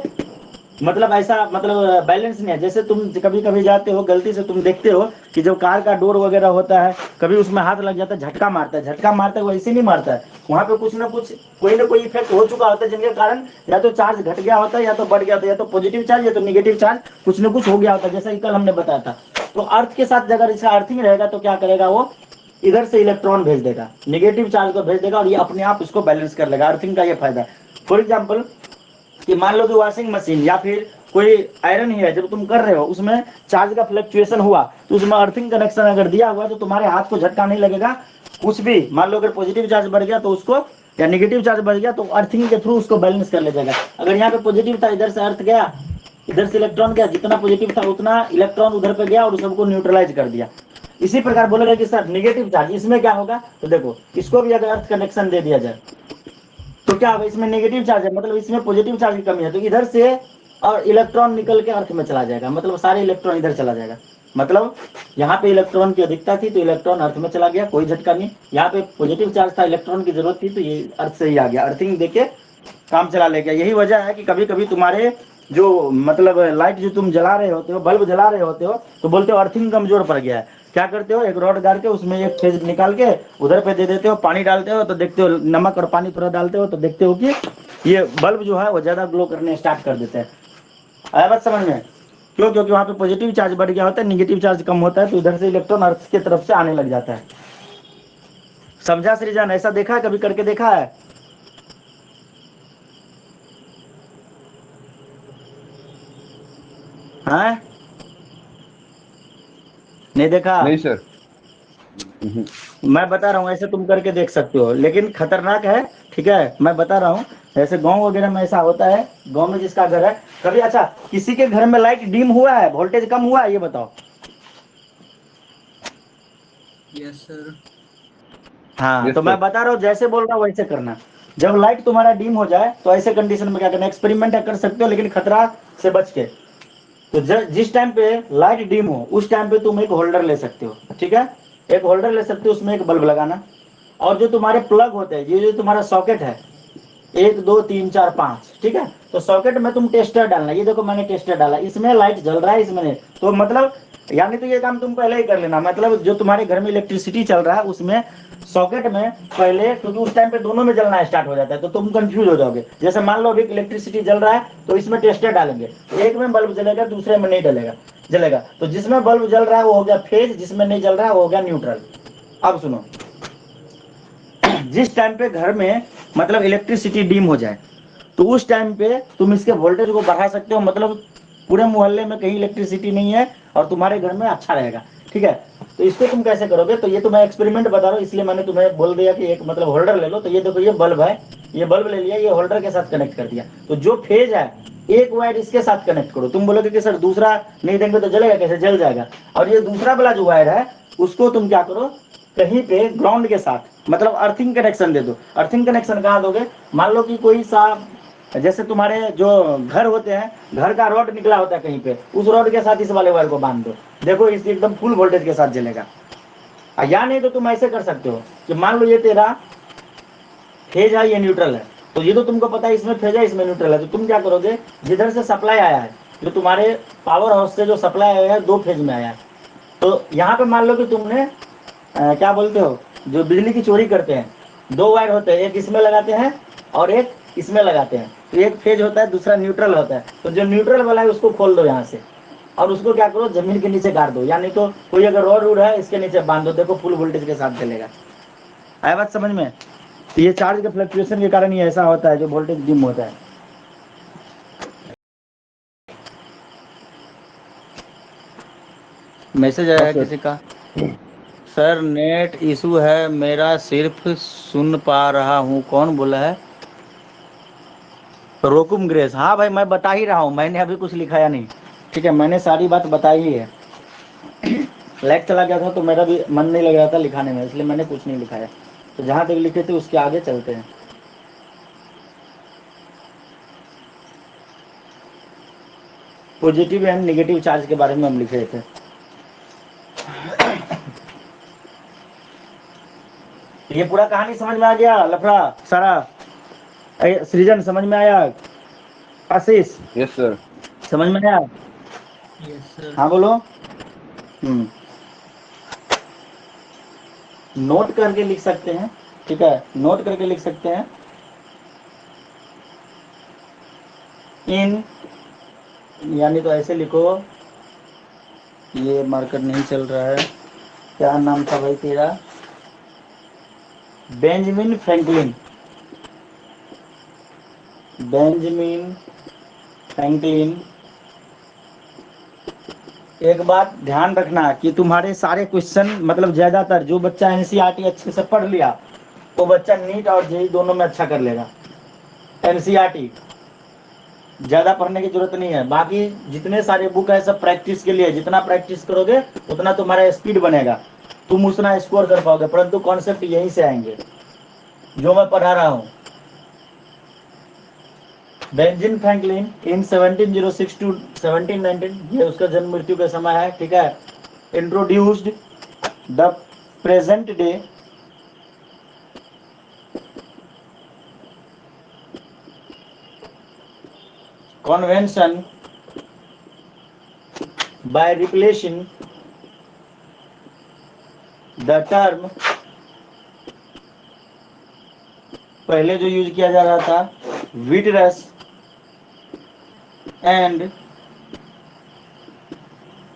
मतलब ऐसा मतलब बैलेंस नहीं है। जैसे तुम कभी कभी जाते हो गलती से, तुम देखते हो कि जो कार का डोर वगैरह होता है, कभी उसमें हाथ लग जाता है, झटका मारता है, वो ऐसे नहीं मारता है, वहां पे कुछ ना कुछ कोई ना कोई इफेक्ट हो चुका होता है, जिनके कारण या तो चार्ज घट गया होता है, या तो बढ़ गया होता है, या तो पॉजिटिव चार्ज या तो निगेटिव चार्ज, कुछ ना कुछ हो गया होता है, जैसा कि कल हमने बताया था। तो अर्थ के साथ अगर इसका अर्थिंग रहेगा तो क्या करेगा, वो इधर से इलेक्ट्रॉन भेज देगा, नेगेटिव चार्ज को भेज देगा, और ये अपने आप इसको बैलेंस कर लेगा। अर्थिंग का ये फायदा है। फॉर एग्जाम्पल कि मान लो कि वॉशिंग मशीन या फिर कोई आयरन ही है, जब तुम कर रहे हो उसमें चार्ज का फ्लक्चुएशन हुआ, तो उसमें अर्थिंग कनेक्शन अगर दिया हुआ है तो तुम्हारे हाथ को झटका नहीं लगेगा कुछ भी। मान लो अगर पॉजिटिव चार्ज बढ़ गया तो उसको, या नेगेटिव चार्ज बढ़ गया तो अर्थिंग के थ्रू उसको बैलेंस कर ले जाएगा। अगर यहाँ पे पॉजिटिव था, इधर से अर्थ गया, इधर से इलेक्ट्रॉन गया, जितना पॉजिटिव था उतना इलेक्ट्रॉन उधर पे गया और सबको न्यूट्रलाइज कर दिया। इसी प्रकार बोलेगा कि सर नेगेटिव चार्ज इसमें क्या होगा, तो देखो इसको भी अगर अर्थ कनेक्शन दे दिया जाए तो क्या होगा, इसमें नेगेटिव चार्ज है, मतलब इसमें पॉजिटिव चार्ज की कमी है, तो इधर से और इलेक्ट्रॉन निकल के अर्थ में चला जाएगा, मतलब सारे इलेक्ट्रॉन इधर चला जाएगा। मतलब यहाँ पे इलेक्ट्रॉन की अधिकता थी तो इलेक्ट्रॉन अर्थ में चला गया, कोई झटका नहीं। यहाँ पे पॉजिटिव चार्ज था, इलेक्ट्रॉन की जरूरत थी, तो ये अर्थ से ही आ गया, अर्थिंग देके काम चला ले गया। यही वजह है कि कभी कभी तुम्हारे जो मतलब लाइट जो तुम जला रहे होते हो, बल्ब जला रहे होते हो, तो बोलते हो अर्थिंग कमजोर पड़ गया है। क्या करते हो, एक रॉड गाड़ के उसमें एक फेज निकाल के उधर पे दे देते हो, पानी डालते हो तो देखते हो, नमक और पानी थोड़ा डालते हो तो देखते हो कि ये बल्ब जो है वो ज्यादा ग्लो करने स्टार्ट कर देते हैं। आया बात समझ में? क्यों? क्योंकि वहां पे पॉजिटिव चार्ज बढ़ गया होता है, निगेटिव चार्ज कम होता है, तो इधर से इलेक्ट्रॉन अर्थ की तरफ से आने लग जाता है। समझा सृजन? ऐसा देखा है, कभी करके देखा है? हाँ, नहीं देखा? नहीं सर। मैं बता रहा हूँ, ऐसे तुम करके देख सकते हो, लेकिन खतरनाक है। ठीक है, मैं बता रहा हूँ, ऐसे गांव वगैरह में ऐसा होता है, गांव में जिसका घर है कभी, अच्छा किसी के घर में लाइट डिम हुआ है, वोल्टेज कम हुआ है, ये बताओ। यस सर हाँ, Yes, तो मैं sir. बता रहा हूँ, जैसे बोल रहा हूँ वैसे करना। जब लाइट तुम्हारा डिम हो जाए तो ऐसे कंडीशन में क्या करना, एक्सपेरिमेंट कर सकते हो लेकिन खतरा से बच के। तो जिस टाइम पे लाइट डिम हो उस टाइम पे तुम एक होल्डर ले सकते हो। ठीक है, एक होल्डर ले सकते हो, उसमें एक बल्ब लगाना, और जो तुम्हारे प्लग होते हैं, ये जो तुम्हारा सॉकेट है 1 2 3 4 5, ठीक है, तो सॉकेट में तुम टेस्टर डालना। ये देखो मैंने टेस्टर डाला, इसमें लाइट जल रहा है, इसमें नहीं, तो मतलब यानी तो ये काम तुम पहले ही कर लेना। मतलब जो तुम्हारे घर में इलेक्ट्रिसिटी चल रहा है उसमें सॉकेट में पहले, क्योंकि उस टाइम पे दोनों में जलना स्टार्ट हो जाता है, तो तुम कंफ्यूज हो जाओगे। जैसे मान लो अभी इलेक्ट्रिसिटी जल रहा है तो इसमें टेस्टर डालेंगे, तो एक में बल्ब जलेगा, दूसरे में नहीं जलेगा। तो जिसमें बल्ब जल रहा है वो हो गया फेज, जिसमें नहीं जल रहा है वो हो गया न्यूट्रल। अब सुनो, जिस टाइम पे घर में मतलब इलेक्ट्रिसिटी डीम हो जाए तो उस टाइम पे तुम इसके वोल्टेज को बढ़ा सकते हो, मतलब पूरे मोहल्ले में कहीं इलेक्ट्रिसिटी नहीं है और तुम्हारे घर में अच्छा रहेगा। ठीक है, तो इसको तुम कैसे करोगे? तो ये तो मैं एक्सपेरिमेंट बता रहा हूँ, इसलिए मैंने तुम्हें बोल दिया कि एक मतलब होल्डर ले लो। तो ये देखो, ये बल्ब है, ये बल्ब ले लिया, ये होल्डर के साथ कनेक्ट कर दिया। तो जो फेज है एक वायर इसके साथ कनेक्ट करो। तुम बोलोगे कि सर दूसरा नहीं देंगे तो जलेगा कैसे? जल जाएगा। और ये दूसरा वाला जो वायर है उसको तुम क्या करो, कहीं पे ग्राउंड के साथ मतलब अर्थिंग कनेक्शन दे दो। अर्थिंग कनेक्शन कहाँ दोगे? मान लो कि कोई सा जैसे तुम्हारे जो घर होते हैं, घर का रॉड निकला होता है कहीं पे, उस रॉड के साथ इस वाले वायर को बांध दो। देखो इस एकदम फुल वोल्टेज के साथ जलेगा। या नहीं तो तुम ऐसे कर सकते हो कि मान लो ये तेरा फेज है, ये न्यूट्रल है, तो ये तो तुमको पता है इसमें फेज है इसमें न्यूट्रल है। तो तुम क्या करोगे, जिधर से सप्लाई आया है, जो तुम्हारे पावर हाउस से जो सप्लाई आया है 2 फेज में आया है, तो यहाँ पे मान लो कि तुमने क्या बोलते हो, जो बिजली की चोरी करते हैं, 2 वायर होते हैं, एक इसमें लगाते हैं और एक इसमें लगाते हैं। तो एक फेज होता है, दूसरा न्यूट्रल होता है। तो जो न्यूट्रल वाला है उसको खोल दो यहाँ से और उसको क्या करो, जमीन के नीचे गाड़ दो, या नहीं तो कोई अगर रॉड उड़ है इसके नीचे बांध दो। देखो फुल वोल्टेज के साथ चलेगा। आया बात समझ में? तो ये चार्ज के फ्लक्चुएशन के कारण ये ऐसा होता है, जो वोल्टेज डिम होता है। मैसेज आया हाँ है सर। किसी का? सर नेट इशू है मेरा, सिर्फ सुन पा रहा हूँ। कौन बोला है? रोकुम ग्रेस। हाँ भाई, मैं बता ही रहा हूँ, मैंने अभी कुछ लिखाया नहीं। ठीक है, मैंने सारी बात बताई ही है। लाइट चला गया था तो मेरा भी मन नहीं लग रहा था लिखाने में, इसलिए मैंने कुछ नहीं लिखाया। तो जहाँ तक लिखे थे उसके आगे चलते हैं। पॉजिटिव एंड नेगेटिव चार्ज के बारे में हम लिखे थे। ये पूरा कहानी समझ में आ गया? लफड़ा सारा सृजन समझ में आया? आशीष यस सर। समझ में आया? Yes, sir. हाँ बोलो। नोट करके लिख सकते हैं, ठीक है, नोट करके लिख सकते हैं। इन, यानी तो ऐसे लिखो, ये मार्कर नहीं चल रहा है। क्या नाम था भाई तेरा? Benjamin Franklin. Benjamin Franklin. एक बात ध्यान रखना कि तुम्हारे सारे क्वेश्चन मतलब ज्यादातर जो बच्चा एनसीईआरटी अच्छे से पढ़ लिया वो बच्चा नीट और जेईई दोनों में अच्छा कर लेगा। एनसीईआरटी ज्यादा पढ़ने की जरूरत नहीं है, बाकी जितने सारे बुक है सब प्रैक्टिस के लिए। जितना प्रैक्टिस करोगे उतना तुम्हारा स्पीड बनेगा, तुम उतना स्कोर कर पाओगे। परंतु कॉन्सेप्ट यहीं से आएंगे जो मैं पढ़ा रहा हूँ। बेंजामिन फ्रैंकलिन इन 1706 टू 1719, ये उसका जन्म मृत्यु का समय है। ठीक है, introduced the present day convention by replacing the term, पहले जो यूज किया जा रहा था vitreous and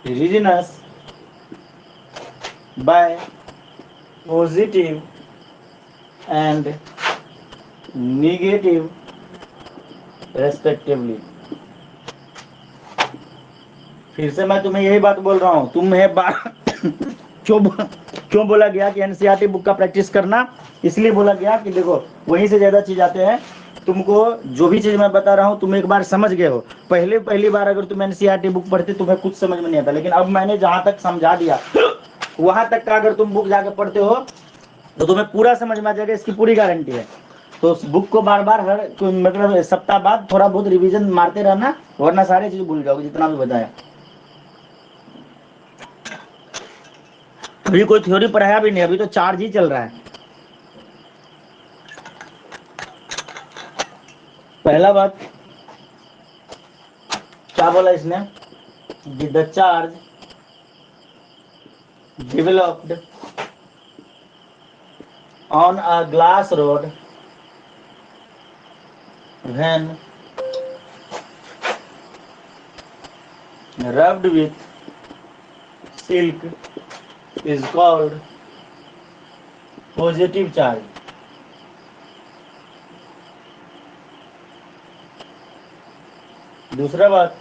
resinous by positive and negative respectively. फिर से मैं तुम्हें यही बात बोल रहा हूँ, तुम्हें क्यों बोला गया कि एनसीईआरटी बुक का प्रैक्टिस करना? इसलिए बोला गया कि देखो वहीं से ज्यादा चीज आते हैं। तुमको जो भी चीज मैं बता रहा हूँ तुम एक बार समझ गए हो। पहली बार अगर तुम एनसीईआरटी बुक पढ़ते तुम्हें कुछ समझ में नहीं आता, लेकिन अब मैंने जहां तक समझा दिया वहां तक का अगर तुम बुक जाके पढ़ते हो तो तुम्हें पूरा समझ में आ जाएगा, इसकी पूरी गारंटी है। तो उस बुक को बार बार हर मतलब सप्ताह बाद थोड़ा बहुत रिवीजन मारते रहना, वरना सारी चीज भूल जाओगे जितना भी बताया। अभी कोई थ्योरी पढ़ाया भी नहीं, अभी तो चार्ज ही चल रहा है। पहला बात क्या बोला इसने? The charge developed on a glass road when rubbed with silk is called positive charge. दूसरा बात,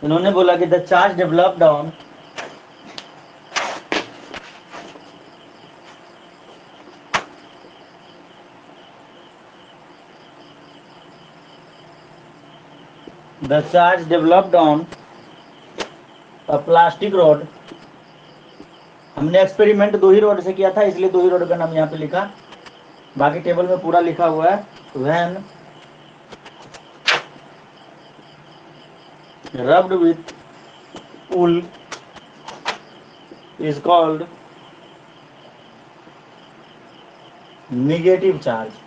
इन्होंने बोला कि the charge developed on the charge developed on a plastic rod. हमने एक्सपेरिमेंट 2 ही रॉड से किया था, इसलिए 2 ही रॉड का नाम यहाँ पे लिखा, बाकी टेबल में पूरा लिखा हुआ है। When rubbed with wool is called negative charge।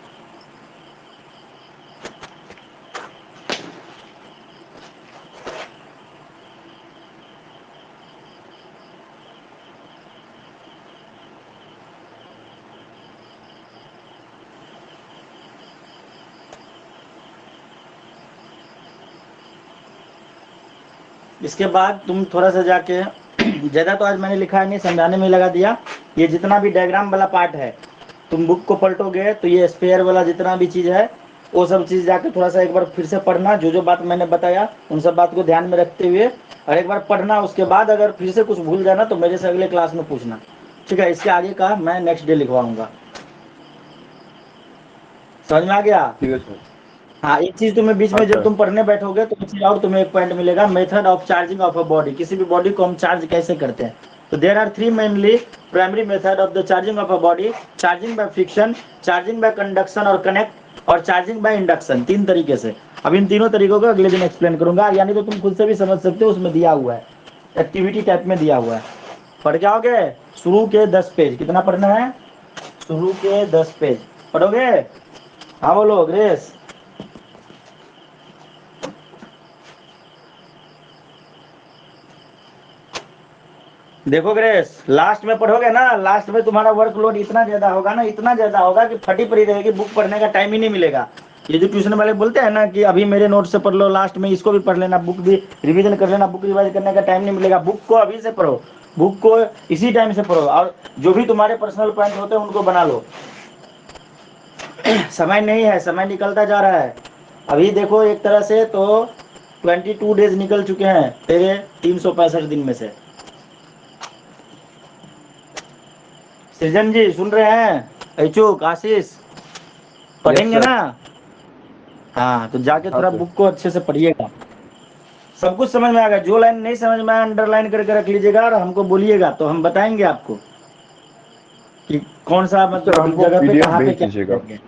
इसके बाद तुम थोड़ा सा जाके ज़्यादा तो आज मैंने लिखा है नहीं, समझाने में लगा दिया। ये जितना भी डायग्राम वाला पार्ट है तुम बुक को पलटोगे तो ये स्पेयर वाला जितना भी चीज़ है वो सब चीज़ जाके थोड़ा सा एक बार फिर से पढ़ना, जो बात मैंने बताया उन सब बात को ध्यान में रखते हुए, और एक बार पढ़ना। उसके बाद अगर फिर से कुछ भूल जाना तो मेरे से अगले क्लास में पूछना, ठीक है? इसके आगे का मैं नेक्स्ट डे लिखवाऊंगा। समझ में आ गया? ठीक है सर। हाँ, एक चीज तुम्हें बीच में हाँ, जब सर। तुम पढ़ने बैठोगे तो एक चीज और तुम्हें एक पॉइंट मिलेगा, method of charging of a body. किसी भी बॉडी को हम चार्ज कैसे करते हैं, तो there are 3 mainly primary method of the charging of a body: charging by friction, charging by conduction और कनेक्ट, और चार्जिंग बाय इंडक्शन। 3 तरीके से। अब इन तीनों तरीकों को अगले दिन एक्सप्लेन करूंगा, यानी तो तुम खुद से भी समझ सकते हो, उसमें दिया हुआ है, एक्टिविटी टाइप में दिया हुआ है। पढ़ के आओगे? शुरू के 10 पेज। कितना पढ़ना है? शुरू के 10 पेज पढ़ोगे? हाँ बोलो ग्रेस। देखो ग्रेस, लास्ट में पढ़ोगे ना, लास्ट में तुम्हारा वर्कलोड इतना ज्यादा होगा ना, इतना ज्यादा होगा कि फटी पड़ी रहेगी, बुक पढ़ने का टाइम ही नहीं मिलेगा। ये जो ट्यूशन वाले बोलते हैं ना कि अभी मेरे नोट से पढ़ लो, लास्ट में इसको भी पढ़ लेना, बुक भी रिवीजन कर लेना, बुक रिवाइज करने का टाइम नहीं मिलेगा। बुक को अभी से पढ़ो, बुक को इसी टाइम से पढ़ो, और जो भी तुम्हारे पर्सनल पॉइंट होते हैं उनको बना लो। समय नहीं है, समय निकलता जा रहा है। अभी देखो एक तरह से तो 22 डेज निकल चुके हैं तेरे 365 दिन में से। सृजन जी सुन रहे हैं? ऐचुक, आशीष, पढ़ेंगे सर। ना? हाँ, तो जाके हाँ, थोड़ा सर। बुक को अच्छे से पढ़िएगा, सब कुछ समझ में आएगा। जो लाइन नहीं समझ में आया अंडरलाइन करके रख लीजिएगा और हमको बोलिएगा, तो हम बताएंगे आपको कि कौन सा सर, मतलब हमको जगह पे पीडीएफ कहाँ पे भेज क्या दीजिएगा। करेंगे।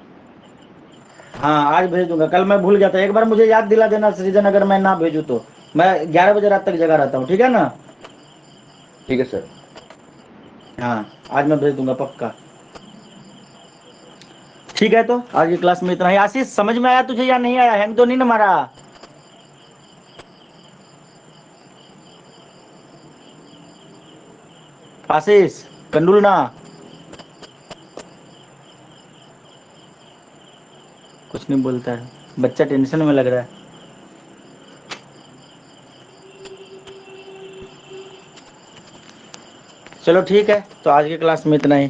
हाँ, आज भेज दूंगा, कल मैं भूल गया था। एक बार मुझे याद दिला देना सृजन, अगर मैं ना भेजूँ तो। मैं 11 बजे रात तक जगा रहता हूँ, ठीक है ना? ठीक है सर। हाँ, आज मैं भेज दूंगा पक्का। ठीक है, तो आज की क्लास में इतना ही। आशीष, समझ में आया तुझे या नहीं आया? हैंग तो नहीं ना मारा? आशीष कंडुल ना, कुछ नहीं बोलता है बच्चा, टेंशन में लग रहा है। चलो ठीक है, तो आज की क्लास में इतना ही।